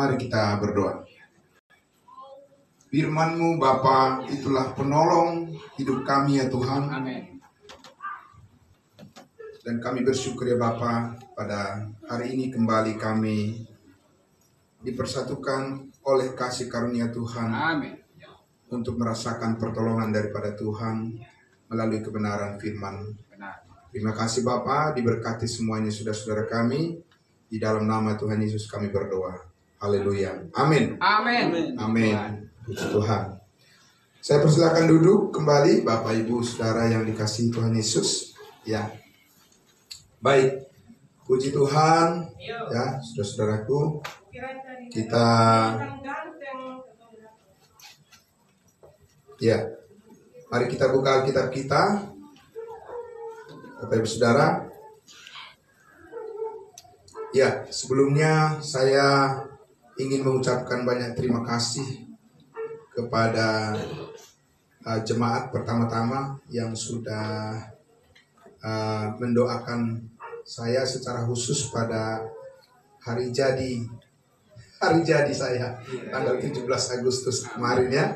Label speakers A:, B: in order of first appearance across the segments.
A: Mari kita berdoa. Firman-Mu Bapa itulah penolong hidup kami ya Tuhan.
B: Amin.
A: Dan kami bersyukur ya Bapa, pada hari ini kembali kami dipersatukan oleh kasih karunia Tuhan.
B: Amin.
A: Untuk merasakan pertolongan daripada Tuhan melalui kebenaran firman.
B: Benar.
A: Terima kasih Bapa, diberkati semuanya saudara-saudara kami. Di dalam nama Tuhan Yesus kami berdoa. Haleluya. Amin.
B: Amin.
A: Amin. Puji Tuhan. Saya persilakan duduk kembali Bapak Ibu Saudara yang dikasihi Tuhan Yesus. Ya. Baik. Puji Tuhan. Ya, saudara-saudaraku. Kita ya. Mari kita buka Alkitab kita. Bapak Ibu Saudara. Ya, sebelumnya saya ingin mengucapkan banyak terima kasih kepada jemaat pertama-tama yang sudah mendoakan saya secara khusus pada hari jadi saya tanggal 17 Agustus kemarin ya.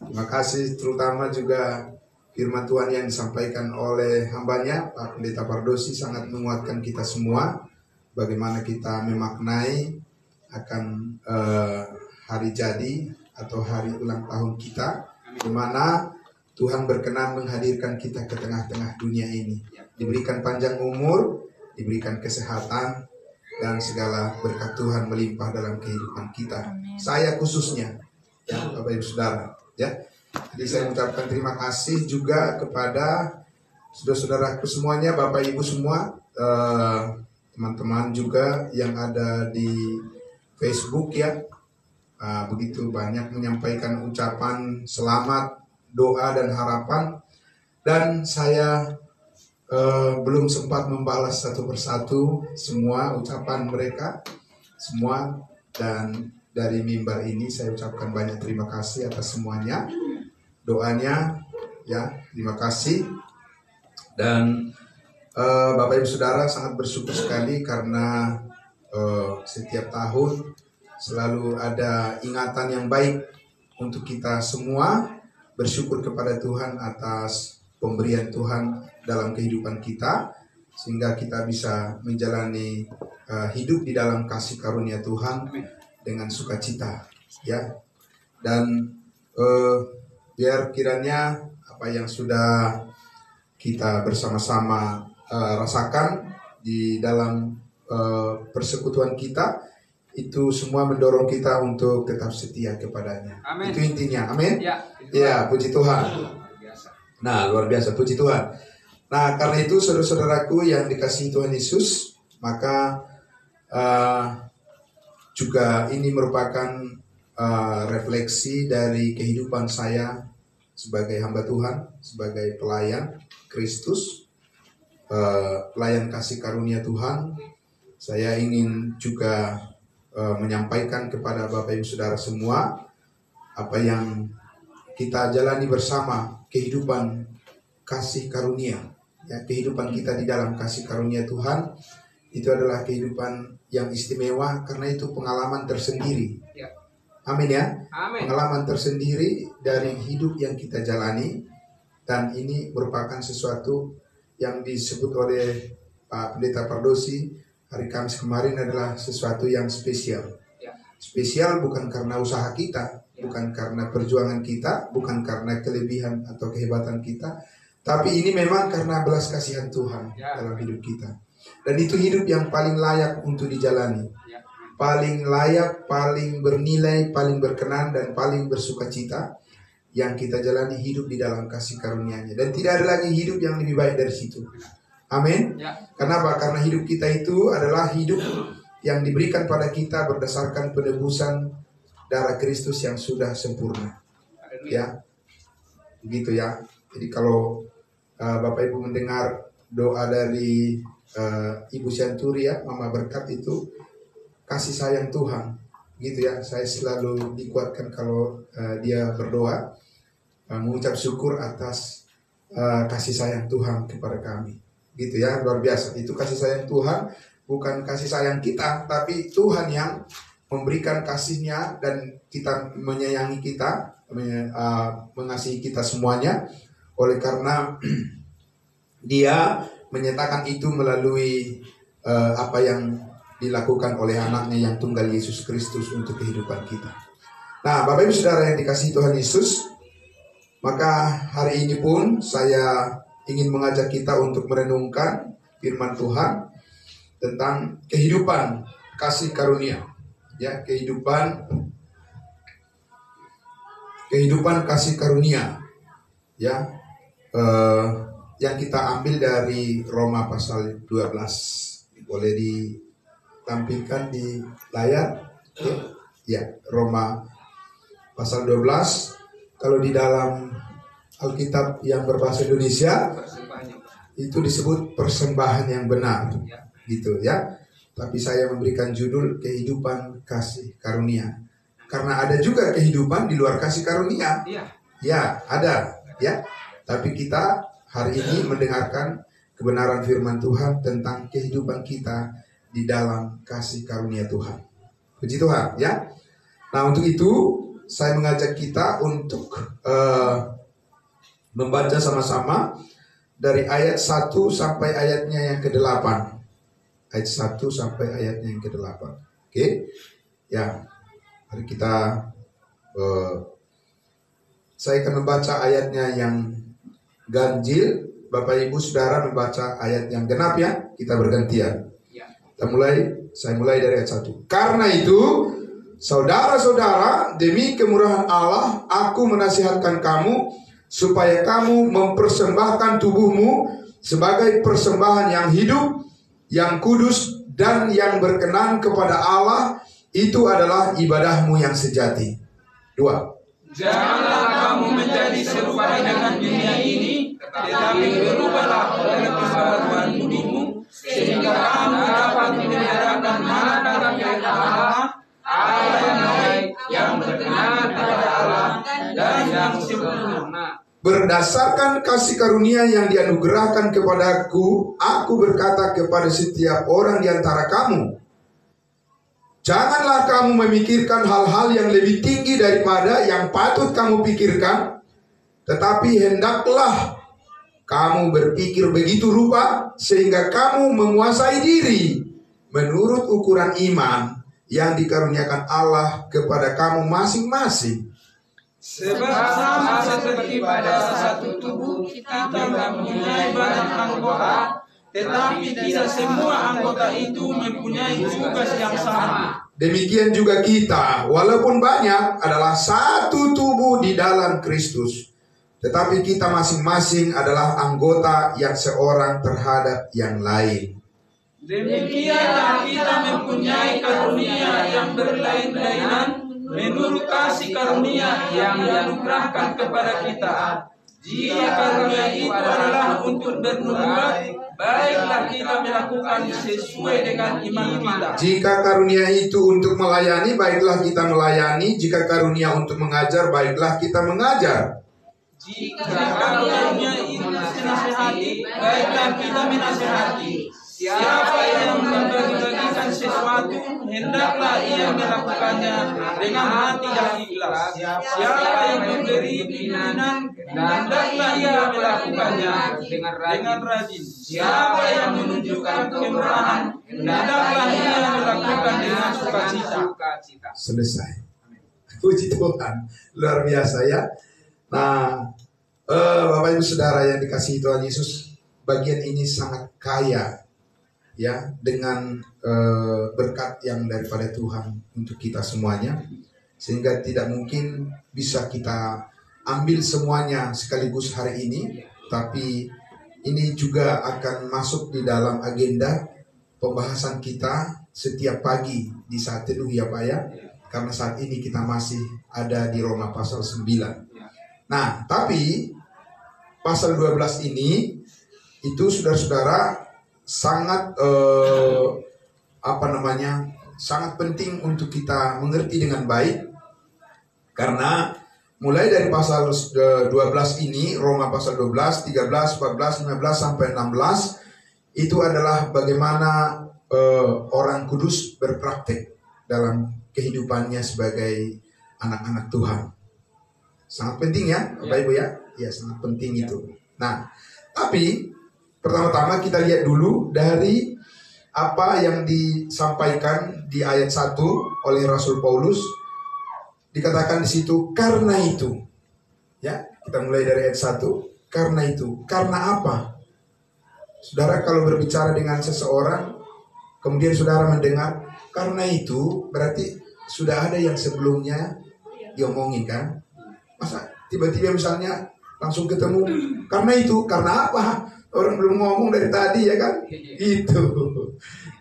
A: Terima kasih terutama juga firman Tuhan yang disampaikan oleh hambanya Pak Pendeta Pardosi sangat menguatkan kita semua. Bagaimana kita memaknai akan hari jadi atau hari ulang tahun kita, di mana Tuhan berkenan menghadirkan kita ke tengah-tengah dunia ini, diberikan panjang umur, diberikan kesehatan, dan segala berkat Tuhan melimpah dalam kehidupan kita. Saya khususnya, ya Bapak Ibu Saudara, ya. Jadi saya mengucapkan terima kasih juga kepada saudara-saudaraku semuanya, Bapak Ibu semua. Teman-teman juga yang ada di Facebook ya, begitu banyak menyampaikan ucapan selamat, doa dan harapan, dan saya belum sempat membalas satu persatu semua ucapan mereka semua, dan dari mimbar ini saya ucapkan banyak terima kasih atas semuanya, doanya ya, terima kasih. Dan Bapak Ibu Saudara sangat bersyukur sekali karena setiap tahun selalu ada ingatan yang baik untuk kita semua, bersyukur kepada Tuhan atas pemberian Tuhan dalam kehidupan kita sehingga kita bisa menjalani hidup di dalam kasih karunia Tuhan dengan sukacita ya. Dan biar kiranya apa yang sudah kita bersama-sama rasakan di dalam persekutuan kita itu semua mendorong kita untuk tetap setia kepadanya. Amin. Itu intinya, amin. Ya, puji Tuhan. Nah, luar biasa, puji Tuhan. Nah, karena itu saudara-saudaraku yang dikasihi Tuhan Yesus, maka juga ini merupakan refleksi dari kehidupan saya sebagai hamba Tuhan, sebagai pelayan Kristus, pelayan kasih karunia Tuhan. Saya ingin juga menyampaikan kepada Bapak Ibu Saudara semua apa yang kita jalani bersama, kehidupan kasih karunia ya, kehidupan kita di dalam kasih karunia Tuhan itu adalah kehidupan yang istimewa karena itu pengalaman tersendiri. Amin ya. Amin. Pengalaman tersendiri dari hidup yang kita jalani, dan ini merupakan sesuatu yang disebut oleh Pak Pendeta Pardosi hari Kamis kemarin adalah sesuatu yang spesial. Spesial bukan karena usaha kita, bukan karena perjuangan kita, bukan karena kelebihan atau kehebatan kita, tapi ini memang karena belas kasihan Tuhan dalam hidup kita. Dan itu hidup yang paling layak untuk dijalani, paling layak, paling bernilai, paling berkenan, dan paling bersukacita yang kita jalani hidup di dalam kasih karunia-Nya. Dan tidak ada lagi hidup yang lebih baik dari situ. Amin. Kenapa? Karena hidup kita itu adalah hidup yang diberikan pada kita berdasarkan penebusan darah Kristus yang sudah sempurna. Ya, begitu ya. Jadi kalau Bapak Ibu mendengar doa dari Ibu Sianturia, Mama Berkat, itu kasih sayang Tuhan, gitu ya. Saya selalu dikuatkan kalau dia berdoa, mengucap syukur atas kasih sayang Tuhan kepada kami, gitu ya. Luar biasa. Itu kasih sayang Tuhan, bukan kasih sayang kita, tapi Tuhan yang memberikan kasihnya dan kita menyayangi kita, mengasihi kita semuanya. Oleh karena Dia menyatakan itu melalui apa yang dilakukan oleh anaknya yang tunggal Yesus Kristus untuk kehidupan kita. Nah, Bapak Ibu Saudara yang dikasihi Tuhan Yesus, maka hari ini pun saya ingin mengajak kita untuk merenungkan firman Tuhan tentang kehidupan kasih karunia. Ya, kehidupan kasih karunia. Ya, yang kita ambil dari Roma pasal 12. Boleh ditampilkan di layar? Ya, Roma pasal 12. Kalau di dalam Alkitab yang berbahasa Indonesia itu disebut persembahan yang benar, gitu ya. Tapi saya memberikan judul kehidupan kasih karunia, karena ada juga kehidupan di luar kasih karunia. Ya, ada ya. Tapi kita hari ini mendengarkan kebenaran firman Tuhan tentang kehidupan kita di dalam kasih karunia Tuhan. Puji Tuhan ya. Nah, untuk itu saya mengajak kita untuk membaca sama-sama dari ayat 1 sampai ayatnya yang ke-8. Ayat 1 sampai ayatnya yang ke-8. Oke. Ya. Mari kita saya akan membaca ayatnya yang ganjil. Bapak Ibu Saudara membaca ayat yang genap ya. Kita bergantian. Saya mulai dari ayat 1. Karena itu, saudara-saudara, demi kemurahan Allah, aku menasihatkan kamu supaya kamu mempersembahkan tubuhmu sebagai persembahan yang hidup, yang kudus, dan yang berkenan kepada Allah. Itu adalah ibadahmu yang sejati. 2.
B: Janganlah kamu menjadi serupa dengan dunia ini, tetapi berubahlah oleh pembaharuan budimu, sehingga kamu dapat membedakan manakah kehendak Allah yang baik, yang berkenan kepada Allah, dan yang sempurna.
A: Berdasarkan kasih karunia yang dianugerahkan kepadaku, aku berkata kepada setiap orang di antara kamu, janganlah kamu memikirkan hal-hal yang lebih tinggi daripada yang patut kamu pikirkan, tetapi hendaklah kamu berpikir begitu rupa sehingga kamu menguasai diri menurut ukuran iman yang dikaruniakan Allah kepada kamu masing-masing.
B: Sebab sama seperti pada satu tubuh kita mempunyai banyak anggota, tetapi tidak semua anggota itu mempunyai tugas yang sama.
A: Demikian juga kita, walaupun banyak, adalah satu tubuh di dalam Kristus. Tetapi kita masing-masing adalah anggota yang seorang terhadap yang lain.
B: Demikianlah kita mempunyai karunia yang berlain-lainan menurut kasih karunia yang dianugerahkan kepada kita. Jika karunia itu adalah untuk bernubuat, baiklah kita melakukan sesuai dengan iman kita.
A: Jika karunia itu untuk melayani, baiklah kita melayani. Jika karunia untuk mengajar, baiklah kita mengajar.
B: Jika karunia itu menasihati, baiklah kita menasihati. Siapa yang membagi-bagikan sesuatu, hendaklah ia melakukannya dengan hati yang ikhlas. Siapa yang memberi pimpinan, hendaklah ia melakukannya dengan rajin. Siapa yang menunjukkan kemurahan, hendaklah ia melakukan dengan sukacita.
A: Selesai. Puji Tuhan, luar biasa ya. Nah, Bapak Ibu Saudara yang dikasihi Tuhan Yesus, bagian ini sangat kaya ya, dengan berkat yang daripada Tuhan untuk kita semuanya, sehingga tidak mungkin bisa kita ambil semuanya sekaligus hari ini, tapi ini juga akan masuk di dalam agenda pembahasan kita setiap pagi di saat teduh ya Pak ya, karena saat ini kita masih ada di Roma pasal 9. Nah, tapi pasal 12 ini itu saudara-saudara sangat sangat penting untuk kita mengerti dengan baik, karena mulai dari pasal 12 ini, Roma pasal 12, 13, 14, 15 sampai 16 itu adalah bagaimana orang kudus berpraktek dalam kehidupannya sebagai anak-anak Tuhan. Sangat penting ya, Bapak Ibu ya. Ya, sangat penting itu. Nah, tapi pertama-tama kita lihat dulu dari apa yang disampaikan di ayat 1 oleh Rasul Paulus. Dikatakan di situ, karena itu. Ya, kita mulai dari ayat 1. Karena itu. Karena apa? Saudara kalau berbicara dengan seseorang, kemudian saudara mendengar, karena itu berarti sudah ada yang sebelumnya diomongin kan? Masa tiba-tiba misalnya langsung ketemu, karena itu, karena apa? Orang belum ngomong dari tadi ya kan? Itu.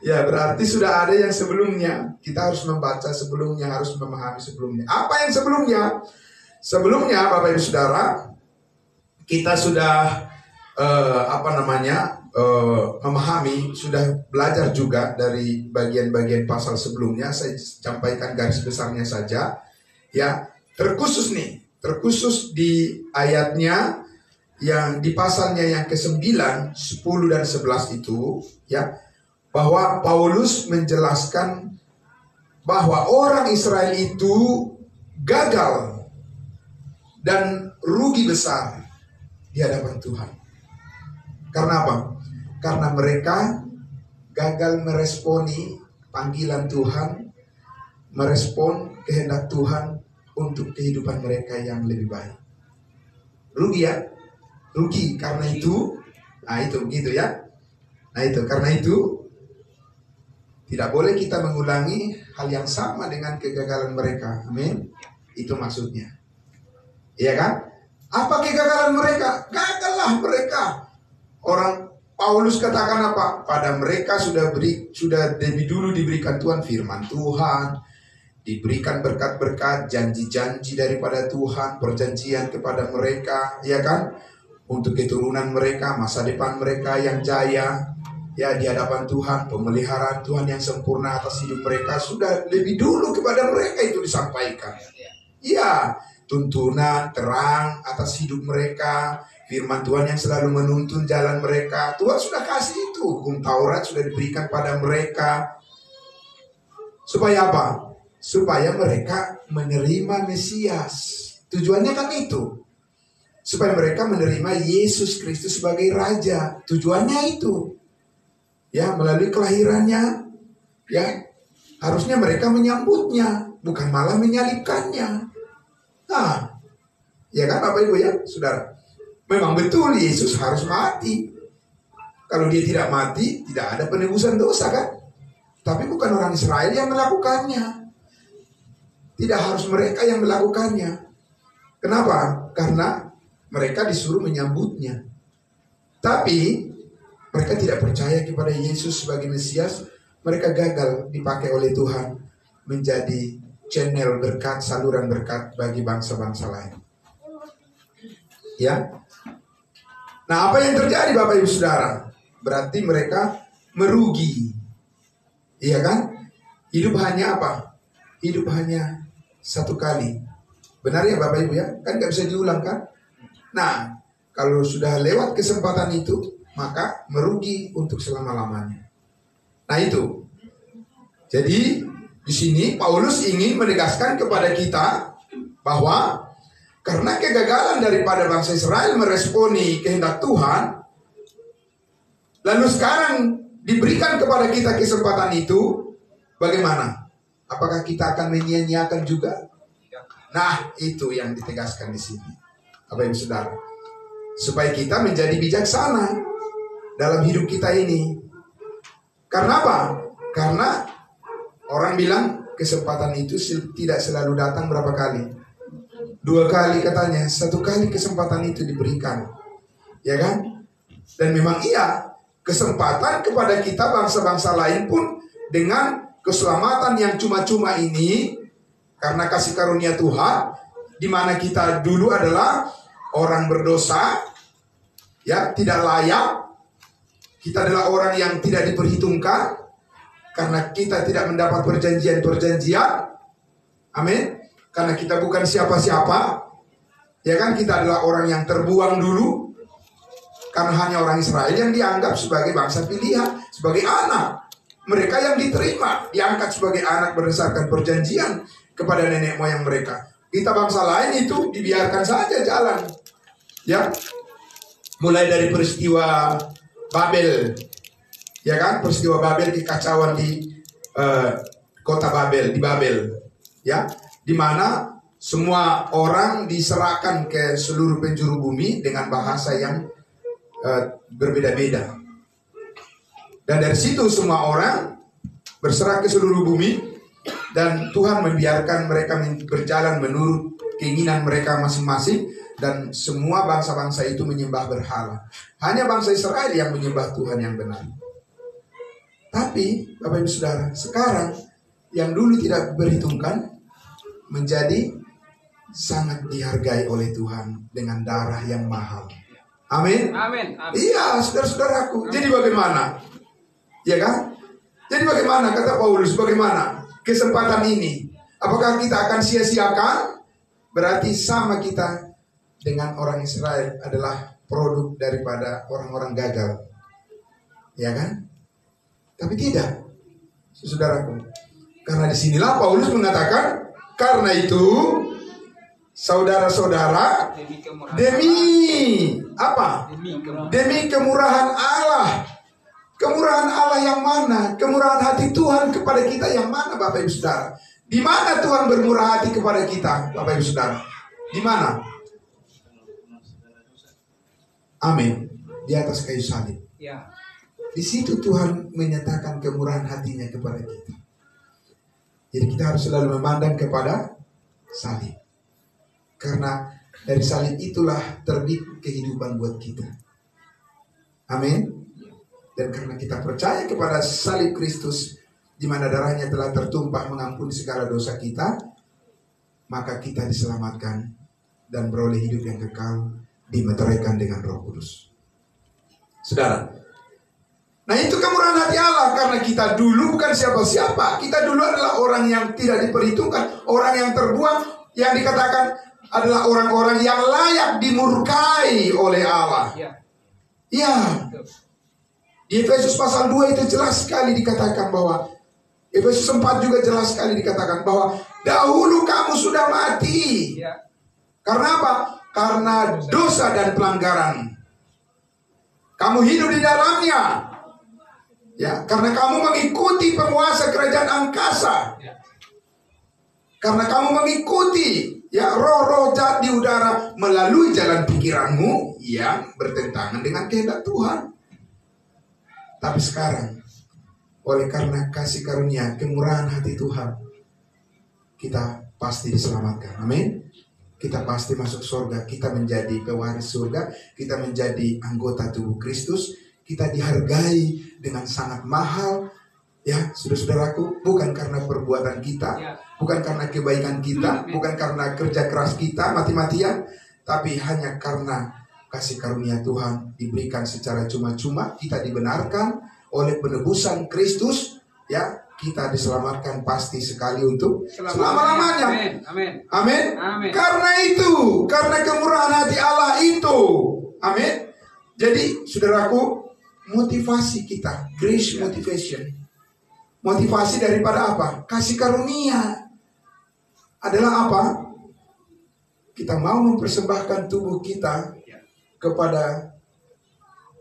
A: Ya berarti sudah ada yang sebelumnya. Kita harus membaca sebelumnya, harus memahami sebelumnya. Apa yang sebelumnya? Sebelumnya Bapak Ibu Saudara, kita sudah memahami, sudah belajar juga dari bagian-bagian pasal sebelumnya. Saya sampaikan garis besarnya saja. Ya, terkhusus di ayatnya yang di pasalnya yang ke-9, 10 dan 11 itu, ya, bahwa Paulus menjelaskan bahwa orang Israel itu gagal dan rugi besar di hadapan Tuhan. Karena apa? Karena mereka gagal meresponi panggilan Tuhan, merespon kehendak Tuhan untuk kehidupan mereka yang lebih baik. Rugi ya? Rugi. Karena itu, nah itu begitu ya. Nah itu, karena itu tidak boleh kita mengulangi hal yang sama dengan kegagalan mereka. Amin. Itu maksudnya. Iya kan? Apa kegagalan mereka? Gagallah mereka. Orang Paulus katakan apa? Pada mereka sudah lebih dulu diberikan Tuhan firman Tuhan, diberikan berkat-berkat, janji-janji daripada Tuhan, perjanjian kepada mereka, ya kan? Untuk keturunan mereka, masa depan mereka yang jaya, ya di hadapan Tuhan, pemeliharaan Tuhan yang sempurna atas hidup mereka sudah lebih dulu kepada mereka itu disampaikan. Ya, tuntunan terang atas hidup mereka, firman Tuhan yang selalu menuntun jalan mereka. Tuhan sudah kasih itu, hukum Taurat sudah diberikan pada mereka. Supaya apa? Supaya mereka menerima Mesias. Tujuannya kan itu. Supaya mereka menerima Yesus Kristus sebagai Raja. Tujuannya itu. Ya, melalui kelahirannya, ya, harusnya mereka menyambutnya, bukan malah menyalibkannya. Nah, ya kan Bapak Ibu ya, Saudara. Memang betul Yesus harus mati. Kalau dia tidak mati, tidak ada penebusan dosa kan? Tapi bukan orang Israel yang melakukannya. Tidak harus mereka yang melakukannya. Kenapa? Karena mereka disuruh menyambutnya. Tapi mereka tidak percaya kepada Yesus sebagai Mesias. Mereka gagal dipakai oleh Tuhan menjadi channel berkat, saluran berkat bagi bangsa-bangsa lain. Ya. Nah, apa yang terjadi Bapak Ibu Saudara? Berarti mereka merugi. Iya kan? Hidup hanya apa? Hidup hanya satu kali. Benar ya Bapak Ibu ya? Kan gak bisa diulang kan? Nah, kalau sudah lewat kesempatan itu, maka merugi untuk selama-lamanya. Nah itu. Jadi di sini Paulus ingin menegaskan kepada kita bahwa karena kegagalan daripada bangsa Israel meresponi kehendak Tuhan, lalu sekarang diberikan kepada kita kesempatan itu, bagaimana? Apakah kita akan menyia-nyiakan juga? Nah, itu yang ditegaskan di sini, Bapak Ibu Saudara, supaya kita menjadi bijaksana dalam hidup kita ini. Karena apa? Karena orang bilang kesempatan itu tidak selalu datang berapa kali? 2 kali katanya. 1 kali kesempatan itu diberikan, ya kan? Dan memang iya, kesempatan kepada kita bangsa-bangsa lain pun dengan keselamatan yang cuma-cuma ini karena kasih karunia Tuhan, di mana kita dulu adalah orang berdosa, ya, tidak layak. Kita adalah orang yang tidak diperhitungkan karena kita tidak mendapat perjanjian-perjanjian. Amin. Karena kita bukan siapa-siapa. Ya kan, kita adalah orang yang terbuang dulu. Karena hanya orang Israel yang dianggap sebagai bangsa pilihan, sebagai anak. mereka yang diterima, diangkat sebagai anak berdasarkan perjanjian kepada nenek moyang mereka. Kita bangsa lain itu dibiarkan saja jalan. Ya, mulai dari peristiwa Babel, ya kan, peristiwa Babel, kekacauan di kota Babel, di Babel, ya, di mana semua orang diserahkan ke seluruh penjuru bumi dengan bahasa yang berbeda-beda. Dan dari situ semua orang berserah ke seluruh bumi, dan Tuhan membiarkan mereka berjalan menurut keinginan mereka masing-masing, dan semua bangsa-bangsa itu menyembah berhala. Hanya bangsa Israel yang menyembah Tuhan yang benar. Tapi Bapak Ibu Saudara, sekarang yang dulu tidak diperhitungkan menjadi sangat dihargai oleh Tuhan dengan darah yang mahal. Amin.
B: Amin.
A: Iya, saudara-saudaraku. Jadi bagaimana? Ya kan? Jadi bagaimana, kata Paulus, bagaimana kesempatan ini? Apakah kita akan sia-siakan? Berarti sama kita dengan orang Israel adalah produk daripada orang-orang gagal. Ya kan? Tapi tidak, saudaraku. Karena disinilah Paulus mengatakan, karena itu saudara-saudara, demi apa? Demi kemurahan Allah. Kemurahan Allah yang mana? Kemurahan hati Tuhan kepada kita yang mana, Bapak Ibu Saudara? Di mana Tuhan bermurah hati kepada kita, Bapak Ibu Saudara? Di mana? Amin. Di atas kayu salib.
B: Ya.
A: Di situ Tuhan menyatakan kemurahan hatinya kepada kita. Jadi kita harus selalu memandang kepada salib. Karena dari salib itulah terbit kehidupan buat kita. Amin. Dan karena kita percaya kepada salib Kristus, di mana darahnya telah tertumpah mengampuni segala dosa kita, maka kita diselamatkan dan beroleh hidup yang kekal, dimeteraikan dengan Roh Kudus. Saudara, nah itu kemurahan hati Allah, karena kita dulu bukan siapa-siapa. Kita dulu adalah orang yang tidak diperhitungkan, orang yang terbuang, yang dikatakan adalah orang-orang yang layak dimurkai oleh Allah. Ya. Di Efesus pasal 2 itu jelas sekali dikatakan bahwa, Efesus 4 juga jelas sekali dikatakan bahwa dahulu kamu sudah mati. Karena apa? Karena dosa dan pelanggaran. Kamu hidup di dalamnya. Ya, karena kamu mengikuti penguasa kerajaan angkasa. Karena kamu mengikuti ya roh-roh jahat di udara melalui jalan pikiranmu yang bertentangan dengan kehendak Tuhan. Tapi sekarang, oleh karena kasih karunia, kemurahan hati Tuhan, kita pasti diselamatkan. Amin. Kita pasti masuk surga. Kita menjadi pewaris surga. Kita menjadi anggota tubuh Kristus. Kita dihargai dengan sangat mahal. Ya, saudara-saudaraku, bukan karena perbuatan kita, bukan karena kebaikan kita, bukan karena kerja keras kita mati-matian, tapi hanya karena kasih karunia Tuhan diberikan secara cuma-cuma. Kita dibenarkan oleh penebusan Kristus, ya, kita diselamatkan pasti sekali untuk selama-lamanya.
B: Amin.
A: Amin. Karena itu, karena kemurahan hati Allah itu, amin. Jadi, saudaraku, motivasi kita, grace motivation, motivasi daripada apa? Kasih karunia adalah apa? Kita mau mempersembahkan tubuh kita kepada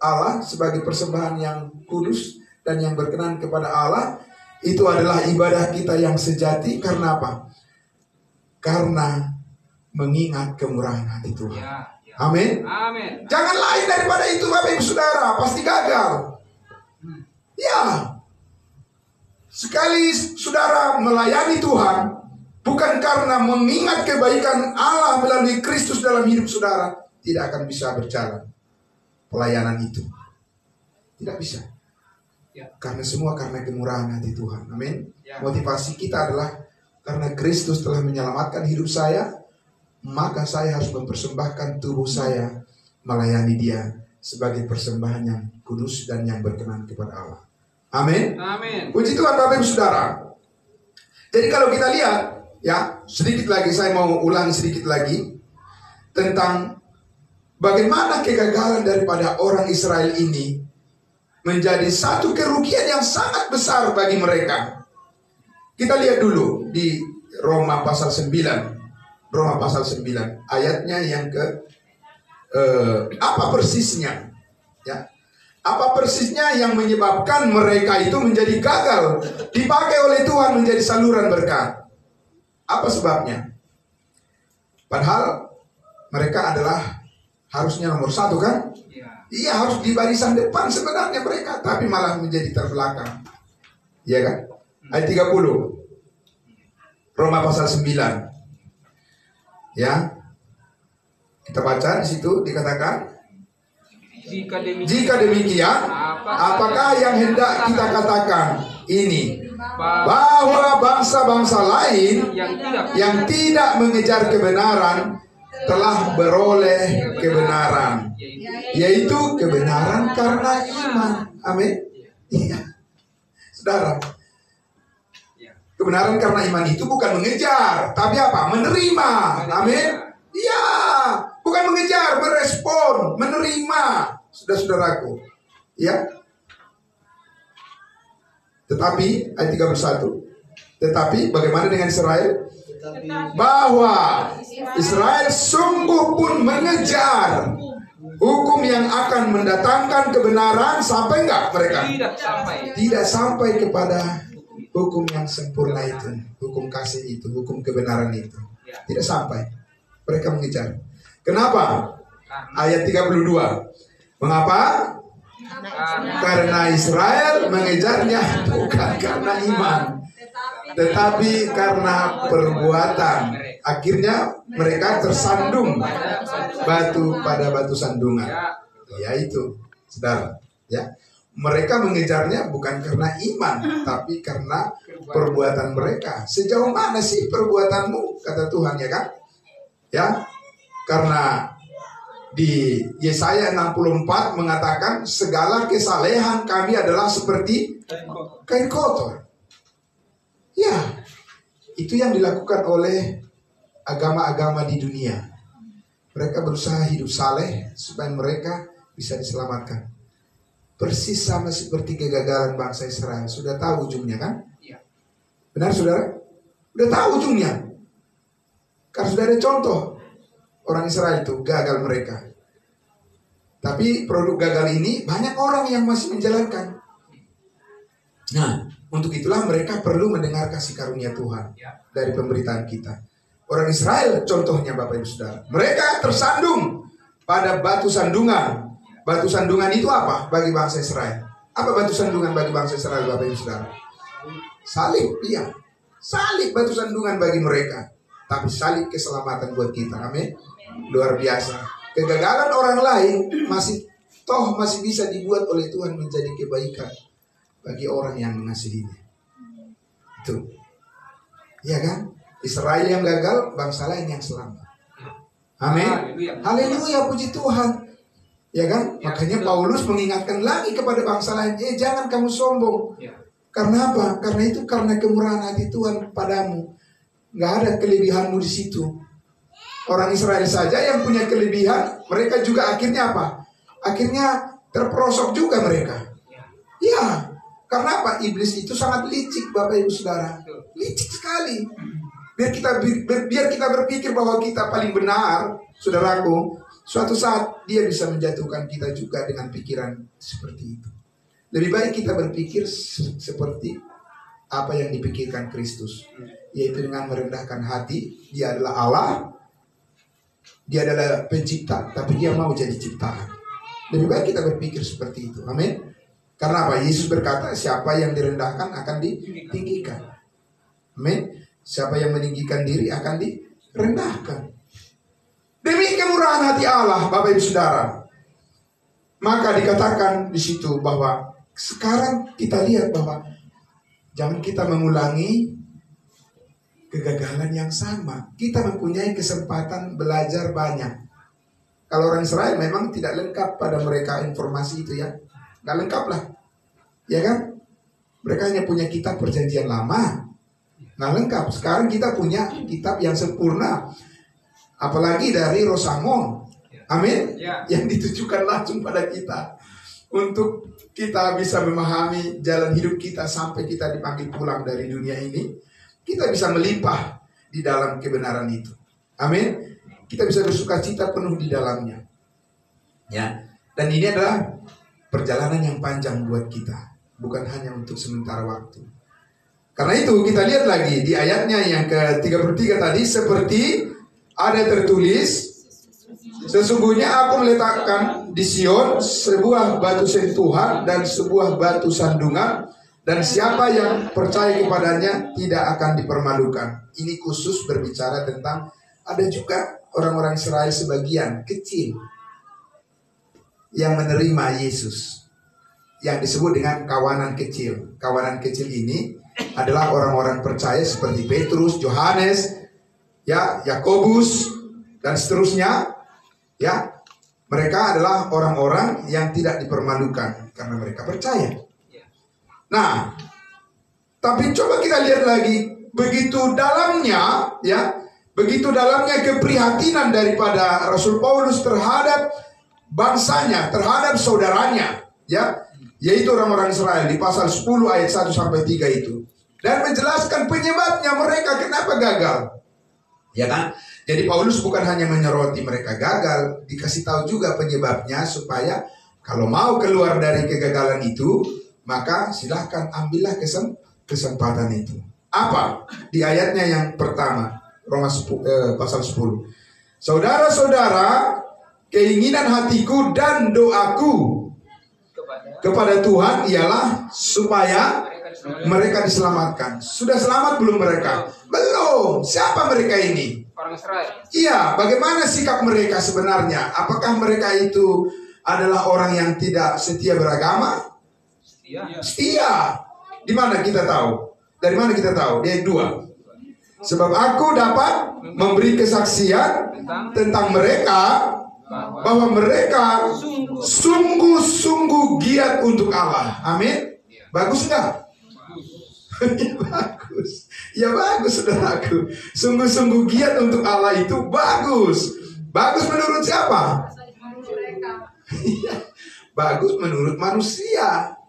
A: Allah sebagai persembahan yang kudus dan yang berkenan kepada Allah. Itu adalah ibadah kita yang sejati. Karena apa? Karena mengingat kemurahan hati Tuhan. Amin. Jangan lain daripada itu, Bapak Ibu Saudara, pasti gagal. Ya, sekali saudara melayani Tuhan bukan karena mengingat kebaikan Allah melalui Kristus dalam hidup saudara, tidak akan bisa berjalan pelayanan itu. Tidak bisa. Karena semua karena kemurahan hati Tuhan. Amin. Motivasi kita adalah karena Kristus telah menyelamatkan hidup saya, maka saya harus mempersembahkan tubuh saya melayani Dia sebagai persembahan yang kudus dan yang berkenan kepada Allah. Amin. Puji Tuhan Bapak Ibu Saudara. Jadi kalau kita lihat, ya, sedikit lagi saya mau ulang sedikit lagi tentang bagaimana kegagalan daripada orang Israel ini menjadi satu kerugian yang sangat besar bagi mereka. Kita lihat dulu di Roma pasal 9. Roma pasal 9 ayatnya yang ke apa persisnya? Ya. Apa persisnya yang menyebabkan mereka itu menjadi gagal dipakai oleh Tuhan menjadi saluran berkat? Apa sebabnya? Padahal mereka adalah harusnya nomor 1 kan? Iya, harus di barisan depan sebenarnya mereka, tapi malah menjadi terbelakang. Iya kan? Ayat 30. Roma pasal 9. Ya. Kita baca di situ dikatakan, jika demikian, apakah yang hendak kita katakan ini? Bahwa bangsa-bangsa lain yang tidak mengejar kebenaran telah beroleh kebenaran, yaitu kebenaran karena iman. Amin. Iya, saudara. Kebenaran karena iman itu bukan mengejar, tapi apa? Menerima. Amin. Iya, bukan mengejar, merespon, menerima. Saudara-saudaraku, ya. Tetapi ayat 31. Tetapi bagaimana dengan Israel? Bahwa Israel sungguh pun mengejar hukum yang akan mendatangkan kebenaran, sampai enggak mereka? Tidak sampai kepada hukum yang sempurna itu, hukum kasih itu, hukum kebenaran itu. Tidak sampai. Mereka mengejar. Kenapa? Ayat 32. Mengapa? Karena Israel mengejarnya bukan karena iman, tetapi karena perbuatan. Akhirnya mereka tersandung batu pada batu sandungan. Yaitu, saudara, ya. Mereka mengejarnya bukan karena iman, tapi karena perbuatan mereka. Sejauh mana sih perbuatanmu, kata Tuhan, ya kan? Ya, karena di Yesaya 64 mengatakan segala kesalehan kami adalah seperti kain kotor. Ya, itu yang dilakukan oleh agama-agama di dunia. Mereka berusaha hidup saleh supaya mereka bisa diselamatkan. Persis sama seperti kegagalan bangsa Israel. Sudah tahu ujungnya kan? Benar saudara? Sudah tahu ujungnya. Karena sudah ada contoh. Orang Israel itu gagal mereka. Tapi produk gagal ini banyak orang yang masih menjalankan. Nah, untuk itulah mereka perlu mendengar kasih karunia Tuhan dari pemberitaan kita. Orang Israel contohnya Bapak Ibu Saudara. Mereka tersandung pada batu sandungan. Batu sandungan itu apa bagi bangsa Israel? Apa batu sandungan bagi bangsa Israel Bapak Ibu Saudara? Salib, iya. Salib batu sandungan bagi mereka. Tapi salib keselamatan buat kita. Amin. Luar biasa. Kegagalan orang lain masih bisa dibuat oleh Tuhan menjadi kebaikan bagi orang yang mengasihinya. Itu. Ya kan? Israel yang gagal, bangsa lain yang selamat. Amin. Haleluya, puji Tuhan. Ya kan? Makanya Paulus mengingatkan lagi kepada bangsa lain, jangan kamu sombong. Karena apa? Karena itu karena kemurahan hati Tuhan padamu. Nggak ada kelebihanmu di situ. Orang Israel saja yang punya kelebihan, mereka juga akhirnya apa? Akhirnya terperosok juga mereka. Ya, karena apa? Iblis itu sangat licik, Bapak Ibu Saudara. Licik sekali. Biar kita berpikir bahwa kita paling benar, saudaraku, suatu saat dia bisa menjatuhkan kita juga dengan pikiran seperti itu. Lebih baik kita berpikir seperti apa yang dipikirkan Kristus, yaitu dengan merendahkan hati. Dia adalah Allah, dia adalah pencipta, tapi dia mau jadi ciptaan. Lebih baik kita berpikir seperti itu. Amin. Karena apa? Yesus berkata, siapa yang direndahkan akan ditinggikan. Amin. Siapa yang meninggikan diri akan direndahkan. Demi kemurahan hati Allah, Bapak Ibu Saudara. Maka dikatakan di situ bahwa sekarang kita lihat bahwa jangan kita mengulangi kegagalan yang sama. Kita mempunyai kesempatan belajar banyak. Kalau orang Israel memang tidak lengkap pada mereka informasi itu ya. Nggak lengkap lah. Ya kan? Mereka hanya punya kitab perjanjian lama. Nggak lengkap. Sekarang kita punya kitab yang sempurna. Apalagi dari Rosamon. Amin. Yang ditujukan langsung pada kita. untuk kita bisa memahami jalan hidup kita sampai kita dipanggil pulang dari dunia ini. Kita bisa melimpah di dalam kebenaran itu. Amin. Kita bisa bersukacita penuh di dalamnya. Ya. Dan ini adalah perjalanan yang panjang buat kita, bukan hanya untuk sementara waktu. Karena itu kita lihat lagi di ayatnya yang ke-33 tadi, seperti ada tertulis, sesungguhnya aku meletakkan di Sion sebuah batu sentuhan dan sebuah batu sandungan, dan siapa yang percaya kepadanya tidak akan dipermalukan. Ini khusus berbicara tentang ada juga orang-orang Israel sebagian kecil yang menerima Yesus, yang disebut dengan kawanan kecil. Kawanan kecil ini adalah orang-orang percaya seperti Petrus, Yohanes, ya, Yakobus dan seterusnya. Ya, mereka adalah orang-orang yang tidak dipermalukan karena mereka percaya. Nah, tapi coba kita lihat lagi, begitu dalamnya, ya, begitu dalamnya keprihatinan daripada Rasul Paulus terhadap bangsanya, terhadap saudaranya, ya, yaitu orang-orang Israel di pasal 10 ayat 1 sampai 3 itu, dan menjelaskan penyebabnya mereka kenapa gagal, ya kan? Jadi Paulus bukan hanya menyoroti mereka gagal, dikasih tahu juga penyebabnya supaya kalau mau keluar dari kegagalan itu, maka silahkan ambillah kesempatan itu. Apa? Di ayatnya yang pertama, Roma pasal 10. Saudara-saudara, keinginan hatiku dan doaku kepada Tuhan ialah supaya mereka diselamatkan. Sudah selamat belum mereka? Belum. Siapa mereka ini?
B: Orang Israel.
A: Iya, bagaimana sikap mereka sebenarnya? Apakah mereka itu adalah orang yang tidak setia beragama? Setia. Di mana kita tahu? Dari mana kita tahu? Di ayat 2. Sebab aku dapat memberi kesaksian tentang mereka bahwa mereka sungguh-sungguh giat untuk Allah. Amin. Bagus enggak? Ya bagus. Ya bagus, saudaraku. Sungguh-sungguh giat untuk Allah itu bagus. Bagus menurut siapa? Bagus menurut manusia.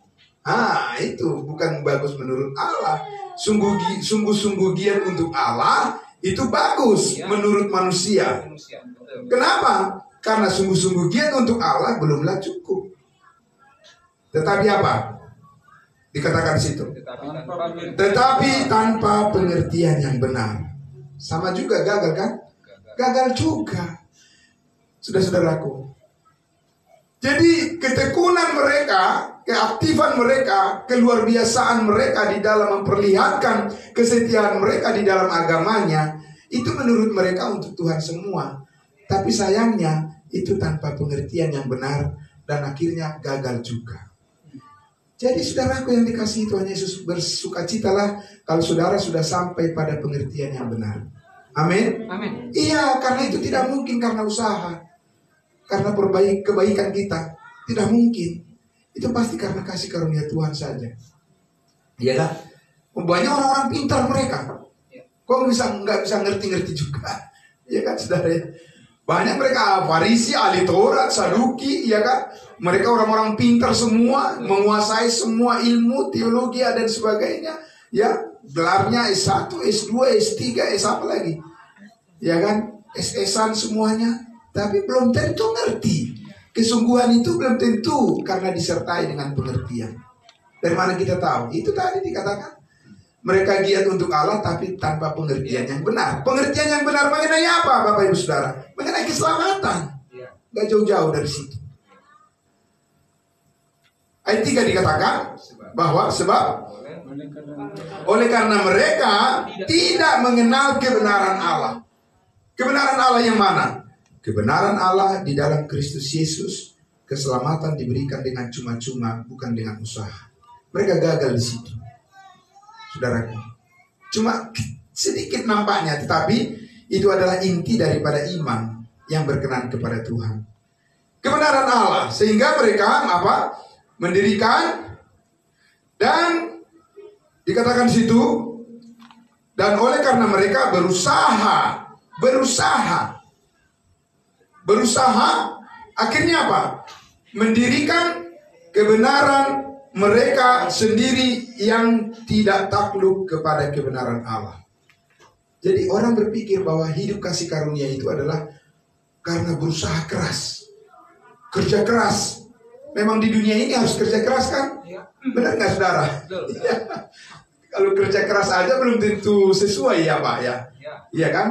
A: Itu bukan bagus menurut Allah. Sungguh-sungguh giat untuk Allah itu bagus menurut manusia. Kenapa? Karena sungguh-sungguh giat untuk Allah belumlah cukup. Tetapi apa? Dikatakan di situ. Tetapi tanpa pengertian yang benar. Sama juga gagal kan? Gagal juga. Saudara-saudaraku. Jadi ketekunan mereka, keaktifan mereka, keluar biasaan mereka di dalam memperlihatkan kesetiaan mereka di dalam agamanya, itu menurut mereka untuk Tuhan semua. Tapi sayangnya itu tanpa pengertian yang benar dan akhirnya gagal juga. Jadi saudaraku yang dikasihi Tuhan Yesus, bersukacitalah kalau saudara sudah sampai pada pengertian yang benar. Amin.
B: Amin.
A: Iya, karena itu tidak mungkin karena usaha, karena kebaikan kita, tidak mungkin. Itu pasti karena kasih karunia Tuhan saja. Iya kan? Banyak orang-orang pintar mereka. Kok nggak bisa ngerti-ngerti juga? Iya kan, saudara? Banyak mereka Farisi, ahli Taurat, Saduki, ya kan? Mereka orang-orang pintar semua, menguasai semua ilmu, teologi dan sebagainya. Ya, gelarnya S1, S2, S3, S apa lagi? Ya kan? SS-an semuanya. Tapi belum tentu ngerti. Kesungguhan itu belum tentu karena disertai dengan pengertian. Dari mana kita tahu? Itu tadi dikatakan. Mereka giat untuk Allah tapi tanpa pengertian yang benar. Pengertian yang benar mengenai apa, Bapak Ibu Saudara? Mengenai keselamatan. Gak jauh-jauh dari situ. Ayat 3 dikatakan bahwa sebab oleh karena mereka tidak mengenal kebenaran Allah. Kebenaran Allah yang mana? Kebenaran Allah di dalam Kristus Yesus. Keselamatan diberikan dengan cuma-cuma, bukan dengan usaha. Mereka gagal di situ. Saudaraku, cuma sedikit nampaknya, tetapi itu adalah inti daripada iman yang berkenan kepada Tuhan. Kebenaran Allah, sehingga mereka mendirikan dan dikatakan situ, dan oleh karena mereka berusaha, akhirnya apa? Mendirikan kebenaran mereka sendiri yang tidak takluk kepada kebenaran Allah. Jadi orang berpikir bahwa hidup kasih karunia itu adalah karena berusaha keras, kerja keras. Memang di dunia ini harus kerja keras kan? Benar nggak saudara? Ya. Kalau kerja keras aja belum tentu sesuai ya Pak ya. Iya kan?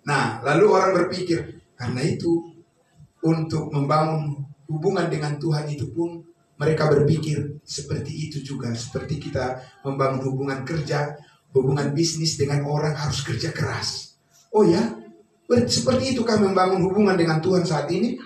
A: Nah lalu orang berpikir karena itu untuk membangun hubungan dengan Tuhan itu pun mereka berpikir seperti itu juga. Seperti kita membangun hubungan kerja, hubungan bisnis dengan orang harus kerja keras. Oh ya? Seperti itu kami membangun hubungan dengan Tuhan saat ini?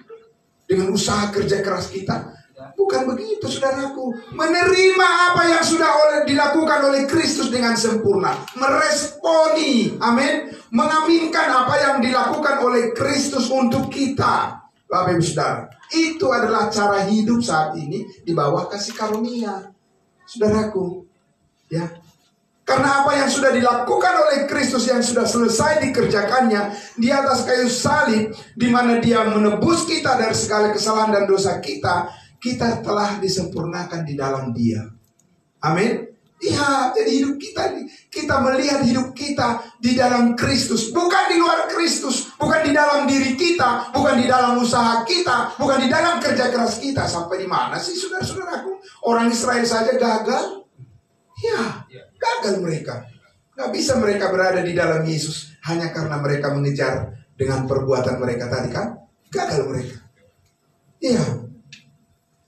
A: Dengan usaha kerja keras kita? Bukan begitu saudaraku. Menerima apa yang sudah dilakukan oleh Kristus dengan sempurna. Meresponi, amin. Mengaminkan apa yang dilakukan oleh Kristus untuk kita. Bapak Ibu Saudara, itu adalah cara hidup saat ini di bawah kasih karunia, saudaraku. Ya, karena apa yang sudah dilakukan oleh Kristus yang sudah selesai dikerjakannya di atas kayu salib, di mana Dia menebus kita dari segala kesalahan dan dosa kita, kita telah disempurnakan di dalam Dia. Amin. Iya, jadi hidup kita melihat hidup kita di dalam Kristus, bukan di luar Kristus, bukan di dalam diri kita, bukan di dalam usaha kita, bukan di dalam kerja keras kita. Sampai di mana sih saudara-saudaraku? Orang Israel saja gagal. Ya, gagal mereka. Gak bisa mereka berada di dalam Yesus hanya karena mereka mengejar dengan perbuatan mereka tadi kan? Gagal mereka. Iya.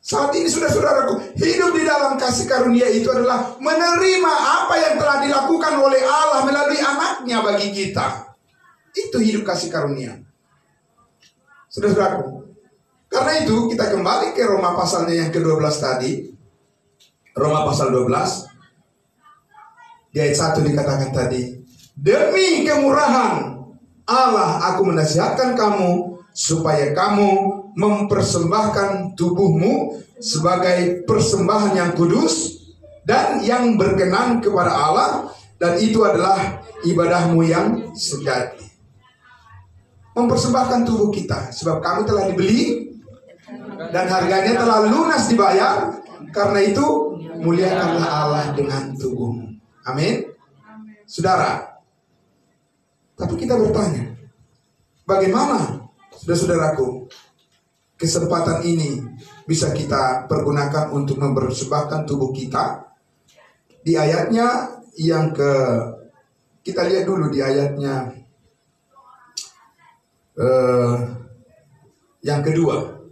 A: Saat ini saudara-saudaraku, hidup di dalam kasih karunia itu adalah menerima apa yang telah dilakukan oleh Allah melalui anaknya bagi kita. Itu hidup kasih karunia. Saudara-saudaraku, karena itu kita kembali ke Roma pasalnya yang ke-12 tadi. Roma pasal 12. Di ayat 1 dikatakan tadi, demi kemurahan Allah aku menasihatkan kamu supaya kamu mempersembahkan tubuhmu sebagai persembahan yang kudus dan yang berkenan kepada Allah, dan itu adalah ibadahmu yang sejati. Mempersembahkan tubuh kita sebab kamu telah dibeli dan harganya telah lunas dibayar. Karena itu muliakanlah Allah dengan tubuhmu. Amin. Saudara, tapi kita bertanya, bagaimana saudara-saudaraku kesempatan ini bisa kita pergunakan untuk mempersembahkan tubuh kita? Di ayatnya yang kita lihat dulu di ayatnya yang kedua,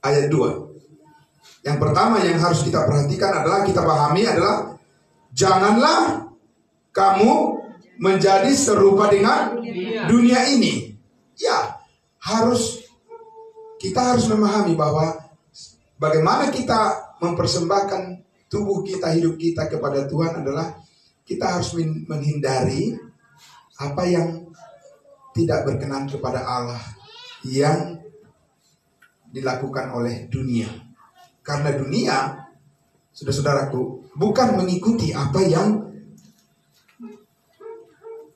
A: ayat 2. Yang pertama yang harus kita perhatikan adalah, kita pahami adalah, janganlah kamu menjadi serupa dengan dunia ini. Ya, kita harus memahami bahwa bagaimana kita mempersembahkan tubuh kita, hidup kita kepada Tuhan adalah kita harus menghindari apa yang tidak berkenan kepada Allah yang dilakukan oleh dunia. Karena dunia, saudara-saudaraku, bukan mengikuti apa yang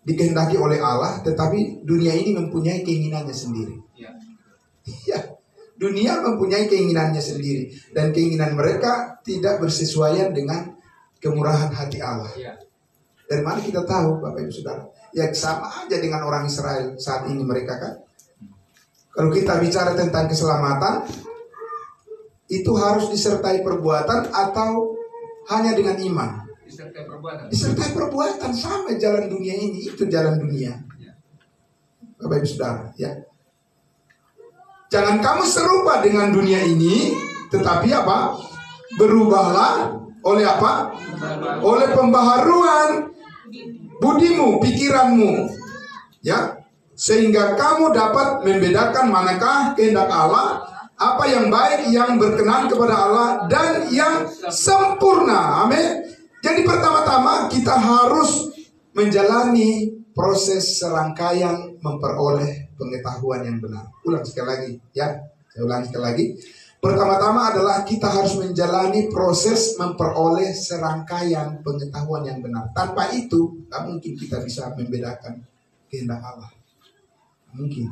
A: dikehendaki oleh Allah, tetapi dunia ini mempunyai keinginannya sendiri. Ya, dunia mempunyai keinginannya sendiri, dan keinginan mereka tidak bersesuaian dengan kemurahan hati Allah. Dari mana kita tahu, Bapak Ibu Saudara? Ya sama aja dengan orang Israel saat ini mereka kan. Kalau kita bicara tentang keselamatan, itu harus disertai perbuatan atau hanya dengan iman? Disertai perbuatan. Sama jalan dunia ini, itu jalan dunia. Bapak Ibu Saudara, ya. Jangan kamu serupa dengan dunia ini, tetapi apa? Berubahlah oleh apa? Oleh pembaharuan budimu, pikiranmu, ya, sehingga kamu dapat membedakan manakah kehendak Allah, apa yang baik, yang berkenan kepada Allah, dan yang sempurna. Amin. Jadi pertama-tama kita harus menjalani proses serangkaian memperoleh pengetahuan yang benar. Ulang sekali lagi, ya. Saya ulangi sekali lagi. Pertama-tama adalah kita harus menjalani proses memperoleh serangkaian pengetahuan yang benar. Tanpa itu, tak mungkin kita bisa membedakan kehendak Allah. Mungkin.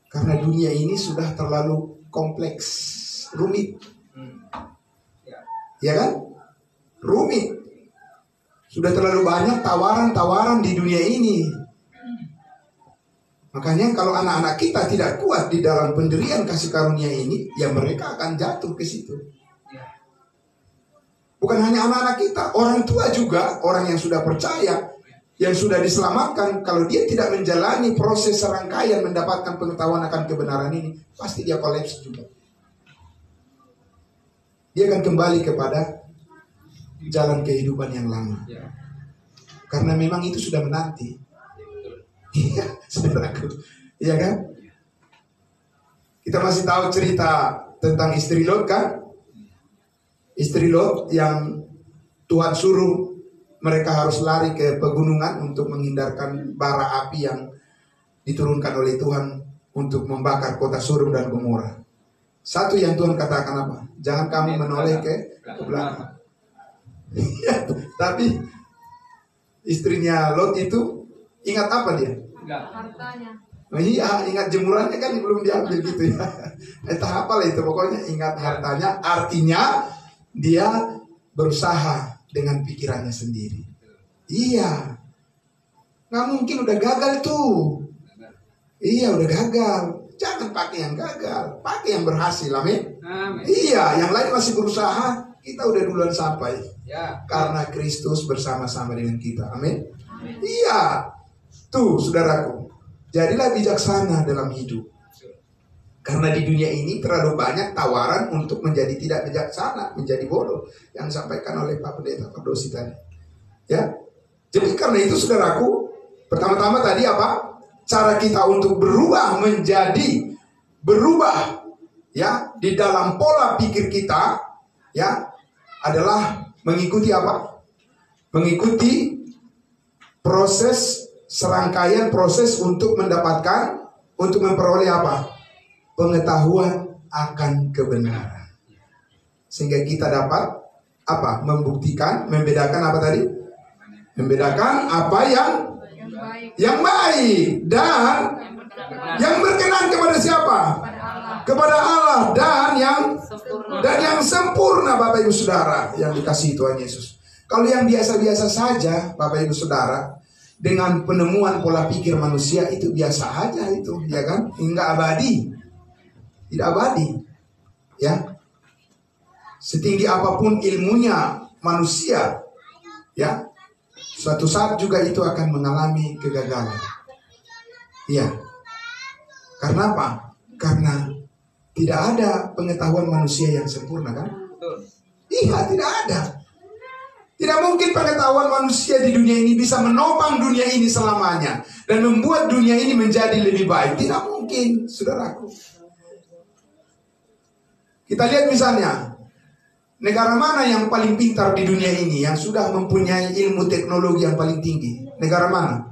A: Karena dunia ini sudah terlalu kompleks, rumit. Ya kan? Rumit. Sudah terlalu banyak tawaran-tawaran di dunia ini. Makanya kalau anak-anak kita tidak kuat di dalam pendirian kasih karunia ini, ya mereka akan jatuh ke situ. Bukan hanya anak-anak kita, orang tua juga, orang yang sudah percaya, yang sudah diselamatkan, kalau dia tidak menjalani proses serangkaian mendapatkan pengetahuan akan kebenaran ini, pasti dia kolaps juga. Dia akan kembali kepada jalan kehidupan yang lama. Karena memang itu sudah menanti. Iya, saudaraku. Iya kan? Kita masih tahu cerita tentang istri Lot kan? Istri Lot yang Tuhan suruh mereka harus lari ke pegunungan untuk menghindarkan bara api yang diturunkan oleh Tuhan untuk membakar kota Sodom dan Gomora. Satu yang Tuhan katakan apa? Jangan kamu menoleh ke belakang. Tapi istrinya Lot itu ingat apa dia?
C: Hartanya.
A: Oh iya, ingat jemurannya kan belum diambil gitu ya. Entah apa lah itu, pokoknya ingat hartanya. Artinya dia berusaha dengan pikirannya sendiri. Iya, nggak mungkin, udah gagal tuh. Iya, udah gagal. Jangan pakai yang gagal, pakai yang berhasil. Amin. Iya, yang lain masih berusaha, kita udah duluan sampai. Karena Kristus bersama-sama dengan kita. Amin. Iya. Tuh, saudaraku, jadilah bijaksana dalam hidup. Karena di dunia ini terlalu banyak tawaran untuk menjadi tidak bijaksana, menjadi bodoh, yang disampaikan oleh Pak Pendeta Pardosi tadi. Ya, jadi karena itu, saudaraku, pertama-tama tadi apa? Cara kita untuk berubah menjadi berubah, ya, di dalam pola pikir kita, ya, adalah mengikuti apa? Mengikuti proses serangkaian proses untuk mendapatkan, untuk memperoleh apa? Pengetahuan akan kebenaran. Sehingga kita dapat apa? Membuktikan, membedakan apa tadi? Membedakan apa yang baik dan yang berkenan kepada siapa? Kepada Allah dan yang sempurna, Bapak Ibu Saudara yang dikasihi Tuhan Yesus. Kalau yang biasa-biasa saja, Bapak Ibu Saudara, dengan penemuan pola pikir manusia itu biasa aja itu, ya kan? Enggak abadi. Tidak abadi. Ya. Setinggi apapun ilmunya manusia, ya, suatu saat juga itu akan mengalami kegagalan. Iya. Karena apa? Karena tidak ada pengetahuan manusia yang sempurna, kan? Iya, tidak ada. Tidak mungkin pengetahuan manusia di dunia ini bisa menopang dunia ini selamanya dan membuat dunia ini menjadi lebih baik. Tidak mungkin, saudaraku. Kita lihat misalnya, negara mana yang paling pintar di dunia ini, yang sudah mempunyai ilmu teknologi yang paling tinggi? Negara mana?